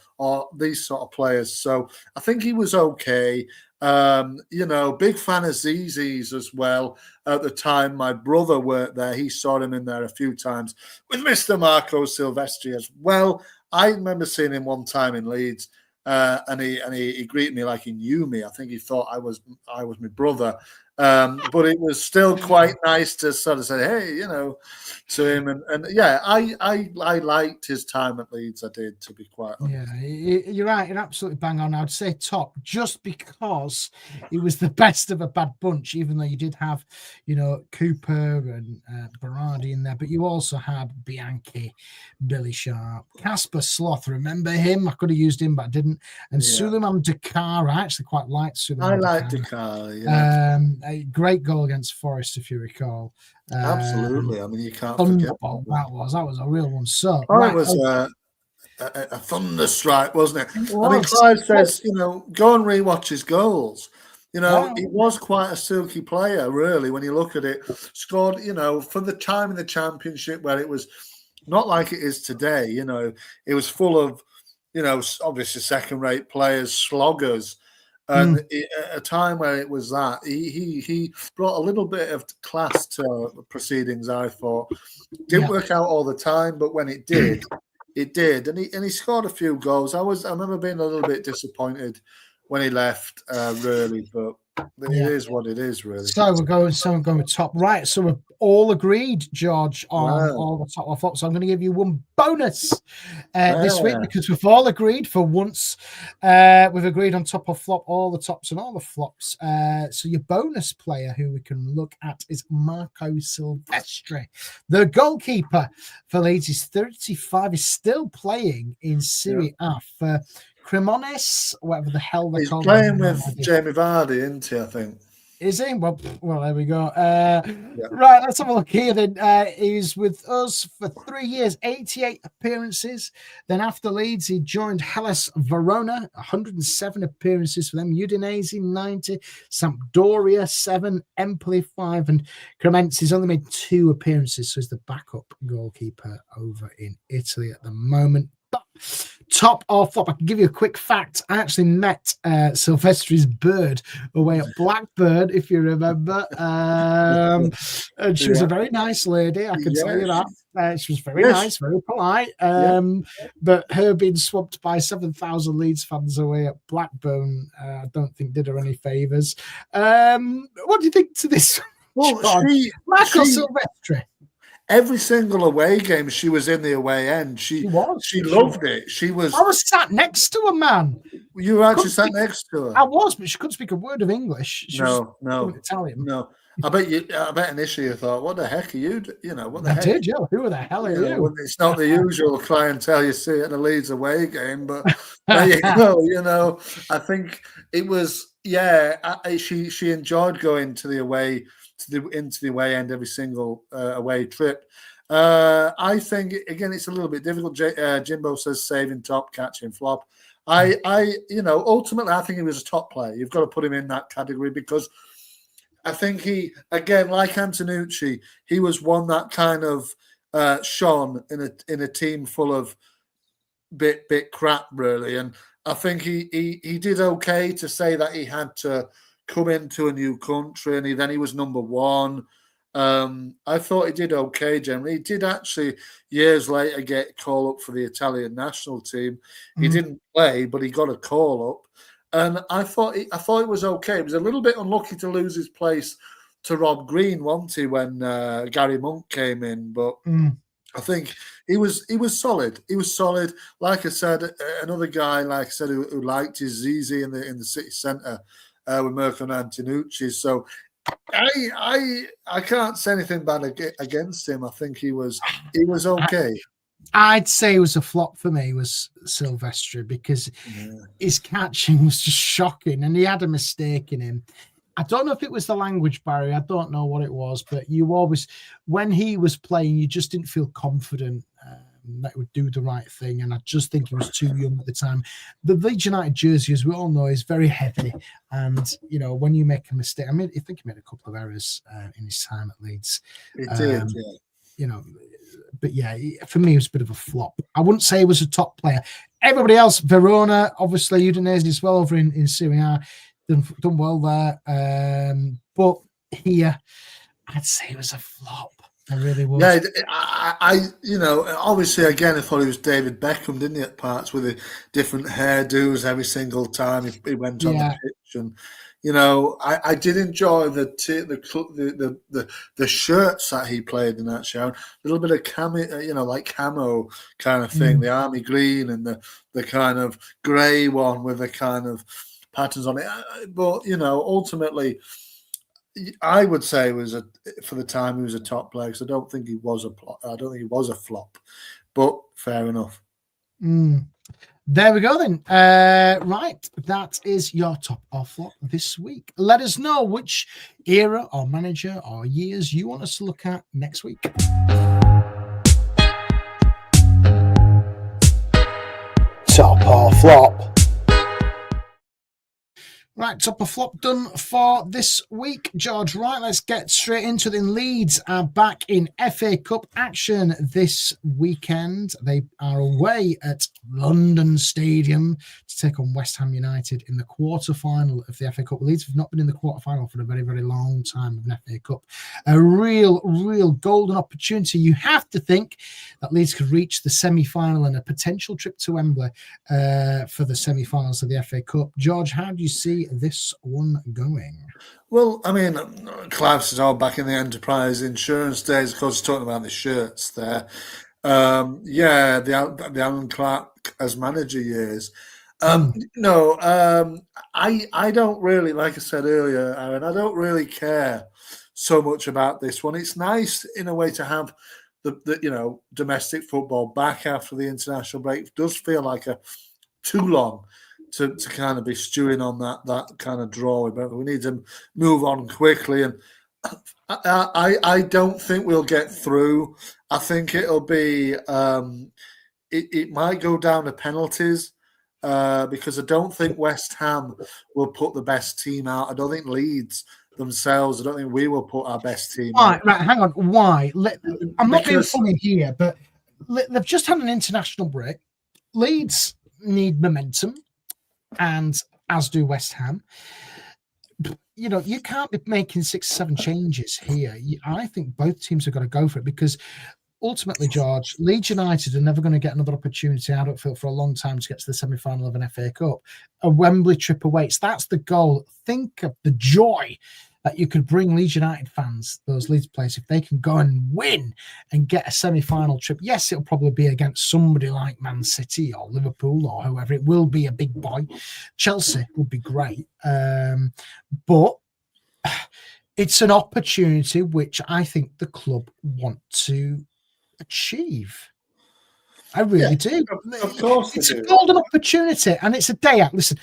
these sort of players. So I think he was okay. Big fan of Zizi's as well. At the time, my brother worked there. He saw him in there a few times with Mr. Marco Silvestri as well. I remember seeing him one time in Leeds. And he greeted me like he knew me. I think he thought I was my brother. But it was still quite nice to sort of say, hey, to him. And yeah, I liked his time at Leeds. I did, to be quite honest. Yeah, you're right. You're absolutely bang on. I'd say top just because he was the best of a bad bunch, even though you did have, Cooper and Berardi in there, but you also had Bianchi, Billy Sharp, Casper Sloth. Remember him? I could have used him, but I didn't. And Suleiman Dakar. I actually quite liked Suleiman Dakar. I like Dakar, yeah. A great goal against Forest, if you recall. Absolutely. I mean, you can't forget that was a real one. So it was a thunder strike, wasn't it? Was. I mean, Clive says, go and rewatch his goals. He was quite a silky player, really, when you look at it. Scored, for the time in the Championship where it was not like it is today. It was full of, obviously second-rate players, sloggers. And at a time where it was that, he brought a little bit of class to proceedings, I thought. Didn't work out all the time, but when it did, it did. And he scored a few goals. I remember being a little bit disappointed when he left, really, but it is what it is, really. So we're going with top. Right, so we're all agreed, George, on all the top flops. So I'm going to give you one bonus this week because we've all agreed for once. We've agreed on top or flop, all the tops and all the flops. So your bonus player who we can look at is Marco Silvestri. The goalkeeper for Leeds is 35, is still playing in Serie A for Cremonese, whatever the hell they're called. He's playing with Jamie Vardy, isn't he, I think? Is he? Well, there we go. Right, let's have a look here then. He's with us for 3 years, 88 appearances. Then after Leeds, he joined Hellas Verona, 107 appearances for them. Udinese, 90. Sampdoria, 7. Empoli, 5. And Cremonese has only made 2 appearances, so he's the backup goalkeeper over in Italy at the moment. But top or flop, I can give you a quick fact. I actually met Silvestri's bird away at Blackburn, if you remember. And she was a very nice lady, I can tell you that. She was very nice, very polite. But her being swamped by 7,000 Leeds fans away at Blackburn, I don't think did her any favours. What do you think to this? Well, Marco Silvestri. Every single away game, she was in the away end. She loved it. I was sat next to her, man. You were actually sat next to her. I was, but she couldn't speak a word of English. She was Italian. No. I bet initially you thought, what the heck are you? What the heck? Did you? Who the hell are you? It's not the usual clientele you see at a Leeds away game, but there you go. I think it was, she enjoyed going to the away into the away end every single away trip. I think again it's a little bit difficult. Jimbo says saving top, catching flop. Ultimately I think he was a top player. You've got to put him in that category because I think he, again, like Antonucci, he was one that kind of shone in a team full of bit crap, really. And I think he did okay to say that he had to come into a new country, and he was number one. I thought he did okay generally. He did actually years later get called up for the Italian national team. He didn't play, but he got a call up, and I thought it was okay. He was a little bit unlucky to lose his place to Rob Green, wasn't he, when Gary Monk came in? But I think he was solid. He was solid. Like I said, another guy, like I said, who liked his Zizi in the city centre with Mirko Antonucci. So I can't say anything bad against him. I think he was okay. I'd say it was a flop for me, was Silvestri, because his catching was just shocking, and he had a mistake in him. I don't know if it was the language barrier. I don't know what it was, but you always, when he was playing, you just didn't feel confident that he would do the right thing. And I just think he was too young at the time. The Leeds United jersey, as we all know, is very heavy. And, you know, when you make a mistake, I think he made a couple of errors in his time at Leeds. He did, yeah. You know, but yeah, for me, it was a bit of a flop. I wouldn't say he was a top player. Everybody else, Verona, obviously, Udinese as well over in Serie A. Done well there, but here I'd say it was a flop. I really was. Yeah, I you know, obviously again I thought he was David Beckham, didn't he, at parts with the different hairdos every single time he went on the pitch, and you know, I did enjoy the shirts that he played in that show. A little bit of camo, you know, like camo kind of thing, the army green and the kind of grey one with the kind of patterns on it, but you know, ultimately, I would say for the time he was a top player. Because I don't think he was a flop, but fair enough. There we go then. Right, that is your top or flop this week. Let us know which era or manager or years you want us to look at next week. Top or flop. Right, top or flop done for this week, George. Right, let's get straight into it. Leeds are back in FA Cup action this weekend. They are away at London Stadium to take on West Ham United in the quarter-final of the FA Cup. Leeds have not been in the quarter-final for a very, very long time of an FA Cup. A real golden opportunity. You have to think that Leeds could reach the semi-final and a potential trip to Wembley for the semi-finals of the FA Cup. George, how do you see this one going? Well, I mean, Clive is all back in the Enterprise Insurance days. Of course, talking about the shirts there. The Alan Clark as manager years. No, I don't really, like I said earlier, Aaron, I don't really care so much about this one. It's nice in a way to have the you know, domestic football back after the international break. It does feel like too long to kind of be stewing on that kind of draw. But we need to move on quickly, and I don't think we'll get through. I think it'll be it might go down to penalties because I don't think West Ham will put the best team out. I don't think Leeds themselves, I don't think we will put our best team out. Right, hang on. Why? I'm not being funny here, but they've just had an international break. Leeds need momentum, and as do West Ham. You know, you can't be making 6-7 changes here. I think both teams have got to go for it, because ultimately, George, Leeds United are never going to get another opportunity, I don't feel, for a long time to get to the semi-final of an FA Cup. A Wembley trip awaits. That's the goal. Think of the joy that you could bring Leeds United fans, those Leeds players, if they can go and win and get a semi-final trip. Yes, it'll probably be against somebody like Man City or Liverpool or whoever. It will be a big boy. Chelsea would be great. But it's an opportunity which I think the club want to achieve. I really do. Of course, it's a golden opportunity, and it's a day out. Listen,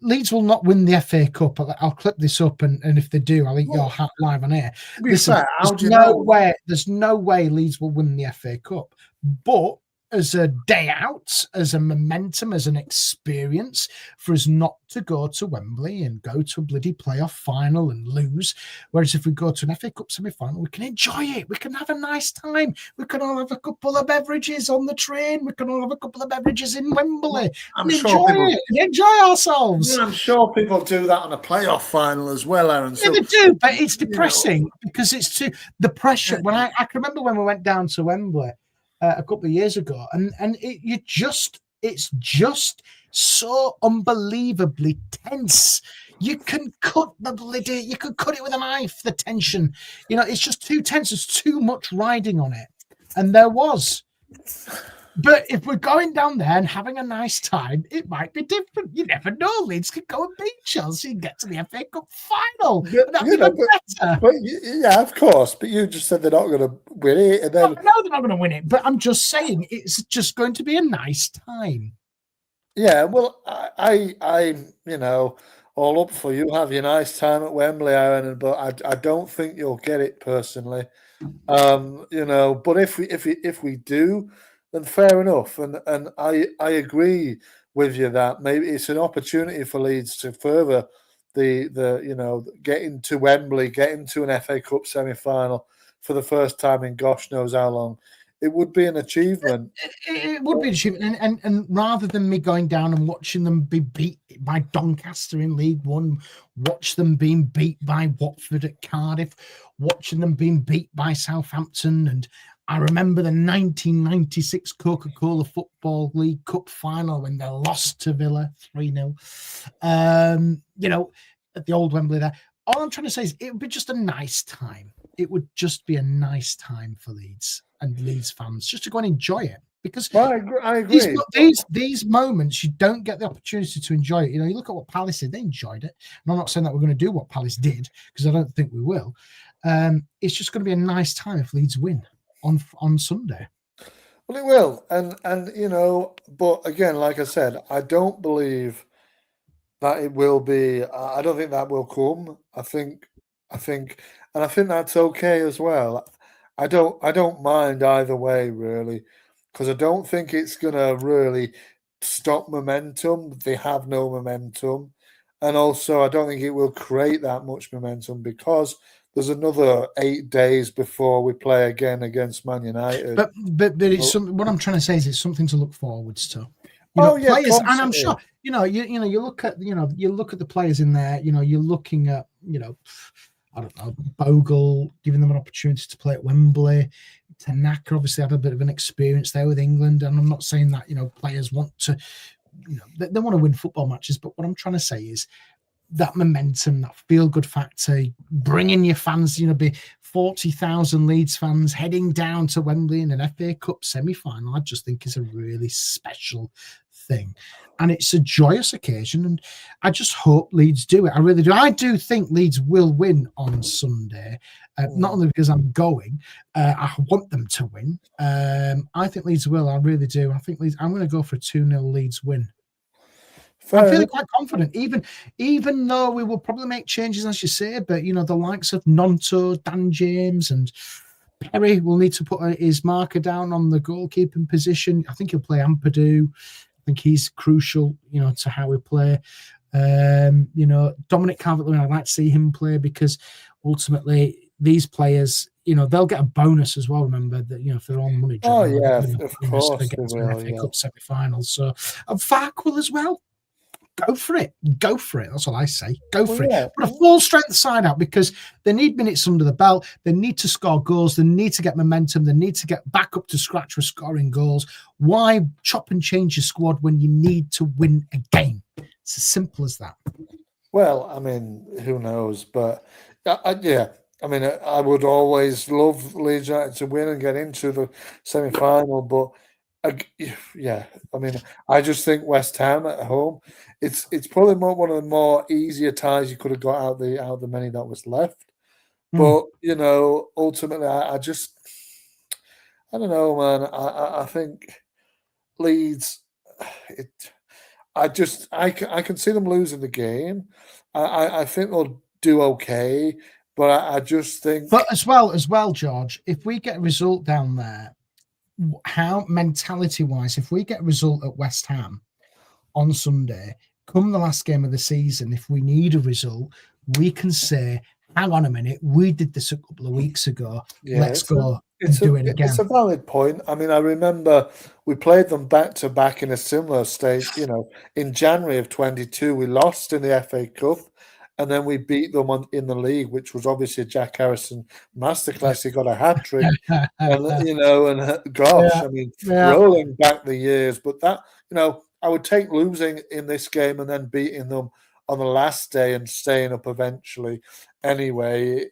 Leeds will not win the FA Cup. I'll clip this up, and if they do, I'll eat your hat live on air. Listen, there's no way Leeds will win the FA Cup, but as a day out, as a momentum, as an experience for us not to go to Wembley and go to a bloody playoff final and lose. Whereas if we go to an FA Cup semi-final, we can enjoy it. We can have a nice time. We can all have a couple of beverages on the train. We can all have a couple of beverages in Wembley and enjoy ourselves. Yeah, I'm sure people do that on a playoff final as well, Aaron. Yeah, they do, but it's depressing because it's the pressure. When I can remember when we went down to Wembley a couple of years ago, and it's just so unbelievably tense. You can cut you can cut it with a knife. The tension, it's just too tense. There's too much riding on it, and there was. But if we're going down there and having a nice time, it might be different. You never know. Leeds could go and beat Chelsea and get to the FA Cup final. That'd be even better. But yeah, of course. But you just said they're not going to win it. And then... No, they're not going to win it. But I'm just saying it's just going to be a nice time. Yeah, well, I all up for you. Have your nice time at Wembley, Aaron. But I don't think you'll get it personally. But if we do, then fair enough, and I agree with you that maybe it's an opportunity for Leeds to further the get into Wembley, get into an FA Cup semi-final for the first time in gosh knows how long. It would be an achievement. It would be an achievement, and rather than me going down and watching them be beat by Doncaster in League One, watch them being beat by Watford at Cardiff, watching them being beat by Southampton, and I remember the 1996 Coca-Cola Football League Cup final when they lost to Villa 3-0. At the old Wembley there. All I'm trying to say is it would be just a nice time. It would just be a nice time for Leeds and Leeds fans just to go and enjoy it. Because I agree. These moments, you don't get the opportunity to enjoy it. You look at what Palace did. They enjoyed it. And I'm not saying that we're going to do what Palace did, because I don't think we will. It's just going to be a nice time if Leeds win on Sunday. Well, it will, and but again, like I said, I don't believe that it will be. I don't think that will come. I think, and I think that's okay as well. I don't mind either way really, because I don't think it's gonna really stop momentum. They have no momentum, and also I don't think it will create that much momentum because there's another 8 days before we play again against Man United. But it's what I'm trying to say is it's something to look forwards to. Players, and I'm sure you look at the players in there. You're looking at I don't know, Bogle, giving them an opportunity to play at Wembley. Tanaka obviously had a bit of an experience there with England, and I'm not saying that players want to, they want to win football matches. But what I'm trying to say is that momentum, that feel-good factor, bringing your fans, be 40,000 Leeds fans heading down to Wembley in an FA Cup semi-final, I just think is a really special thing. And it's a joyous occasion, and I just hope Leeds do it. I really do. I do think Leeds will win on Sunday, not only because I'm going, I want them to win. I think Leeds will, I really do. I think Leeds, I'm going to go for a 2-0 Leeds win. I'm feeling quite confident, even though we will probably make changes, as you say. But the likes of Nonto, Dan James, and Perry will need to put his marker down on the goalkeeping position. I think he'll play Ampadu. I think he's crucial, to how we play. Dominic Calvert-Lewin, I'd like to see him play because ultimately these players, they'll get a bonus as well. Remember that, if they're on money. Oh yeah, of course they will. FA Cup semi-finals. So and Farquhar as well. Go for it. That's all I say. Go for it. Put a full strength side out because they need minutes under the belt. They need to score goals. They need to get momentum. They need to get back up to scratch for scoring goals. Why chop and change your squad when you need to win a game? It's as simple as that. Well, I mean, who knows? But I would always love Leeds United to win and get into the semi-final, but I just think West Ham at home, it's probably one of the more easier ties you could have got out the many that was left. But ultimately, I don't know, man. I think Leeds. I can see them losing the game. I think they'll do okay, but I just think. But as well, George, if we get a result down there, how mentality-wise, if we get a result at West Ham on Sunday, come the last game of the season, if we need a result, we can say, hang on a minute, we did this a couple of weeks ago. Yeah, Let's go and do it again. It's a valid point. I mean, I remember we played them back to back in a similar state. You know, in January of 22, we lost in the FA Cup, and then we beat them in the league, which was obviously a Jack Harrison masterclass. He got a hat trick, and you know, and gosh, I mean, rolling back the years, but that, you know, I would take losing in this game and then beating them on the last day and staying up eventually. Anyway,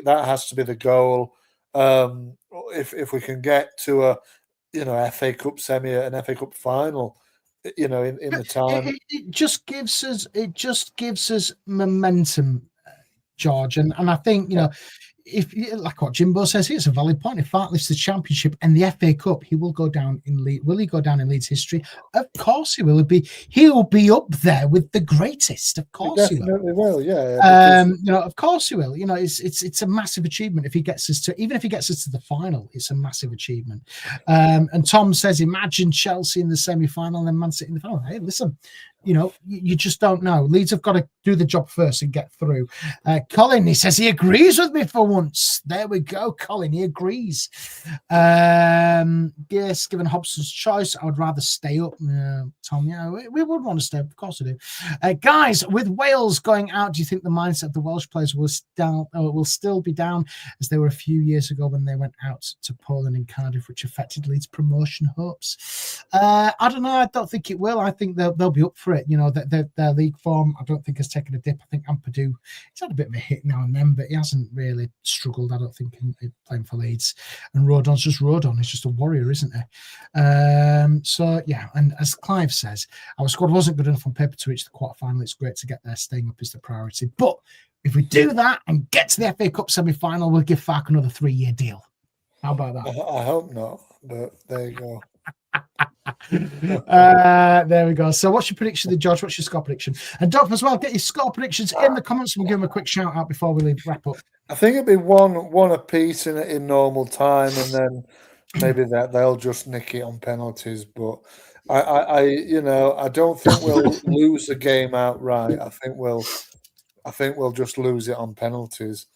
that has to be the goal. If we can get to a, you know, FA Cup semi, an FA Cup final, you know, in the time, it just gives us momentum, George, and I think, you know, if, like what Jimbo says, it's a valid point. If Fark lifts the Championship and the FA Cup, he will go down in Leeds. Will he go down in Leeds history? Of course he will. He'll be up there with the greatest. Of course he definitely will. Yeah. You know, of course he will. You know, it's a massive achievement if he gets us to, even if he gets us to the final, it's a massive achievement. And Tom says, imagine Chelsea in the semi-final and then Man City in the final. Hey, listen, you know, you just don't know. Leeds have got to do the job first and get through. Colin, he says he agrees with me for once. There we go, Colin. He agrees. Yes, given Hobson's choice, I would rather stay up. Tom, yeah, we would want to stay up. Of course we do. Guys, with Wales going out, do you think the mindset of the Welsh players will still be down as they were a few years ago when they went out to Poland and Cardiff, which affected Leeds' promotion hopes? I don't know. I don't think it will. I think they'll be up for it. You know, their league form, I don't think, has taken a dip. I think Ampadu, he's had a bit of a hit now and then, but he hasn't really struggled, I don't think, in playing for Leeds. And Rodon's just Rodon. He's just a warrior, isn't he? So, yeah, and as Clive says, our squad wasn't good enough on paper to reach the quarterfinal. It's great to get there. Staying up is the priority. But if we do that and get to the FA Cup semi-final, we'll give Fark another 3-year deal. How about that? I hope not, but there you go. There we go. So what's your prediction, George? What's your score prediction? And Dolph as well, get your score predictions in the comments and we'll give them a quick shout out before we wrap up. I think it'd be one apiece in normal time, and then maybe they'll just nick it on penalties. But I you know, I don't think we'll lose the game outright. I think we'll just lose it on penalties.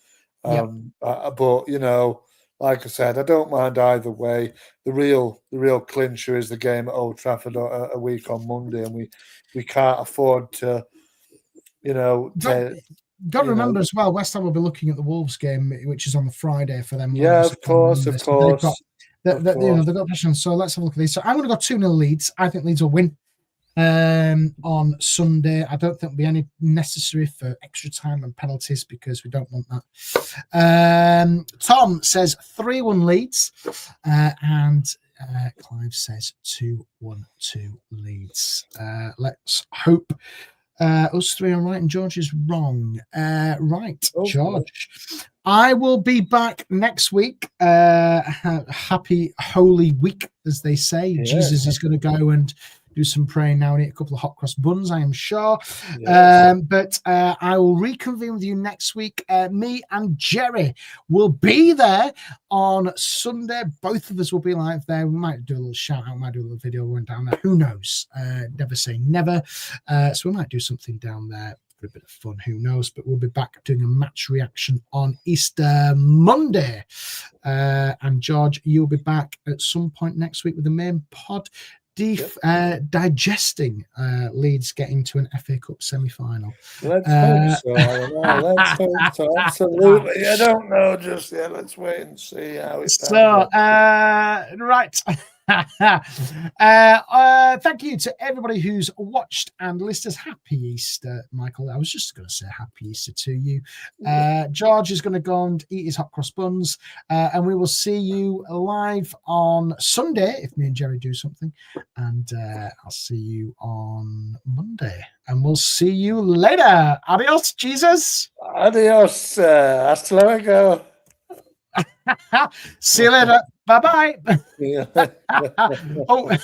But you know, like I said, I don't mind either way. The real clincher is the game at Old Trafford a week on Monday, and we can't afford to, you know. Got to remember as well, West Ham will be looking at the Wolves game, which is on the Friday for them. Yeah, of course. You know, they've got pressure. So let's have a look at these. So I'm going to go 2-0 Leeds. I think Leeds will win on Sunday. I don't think there'll be any necessary for extra time and penalties because we don't want that. Tom says 3-1 Leeds, and Clive says 2-1 to Leeds. Let's hope us three are right and George is wrong. Right, George. I will be back next week. Happy Holy Week, as they say. Yeah. Jesus is going to go and do some praying now and eat a couple of hot cross buns, I am sure. Yes. But I will reconvene with you next week. Me and Jerry will be there on Sunday. Both of us will be live there. We might do a little shout out, might do a little video going down there. Who knows? Never say never. So we might do something down there for a bit of fun. Who knows? But we'll be back doing a match reaction on Easter Monday. And George, you'll be back at some point next week with the main pod. Digesting Leeds getting to an FA Cup semi-final. Let's hope so. Let's hope so. Absolutely. I don't know just yet. Let's wait and see how it's right. Thank you to everybody who's watched and listened. Happy Easter, Michael. I was just going to say happy Easter to you. George is going to go and eat his hot cross buns, and we will see you live on Sunday if me and Jerry do something, and I'll see you on Monday, and we'll see you later. Adios, Jesus. Adios. Hasta luego. See you later. Bye-bye. Yeah. Oh.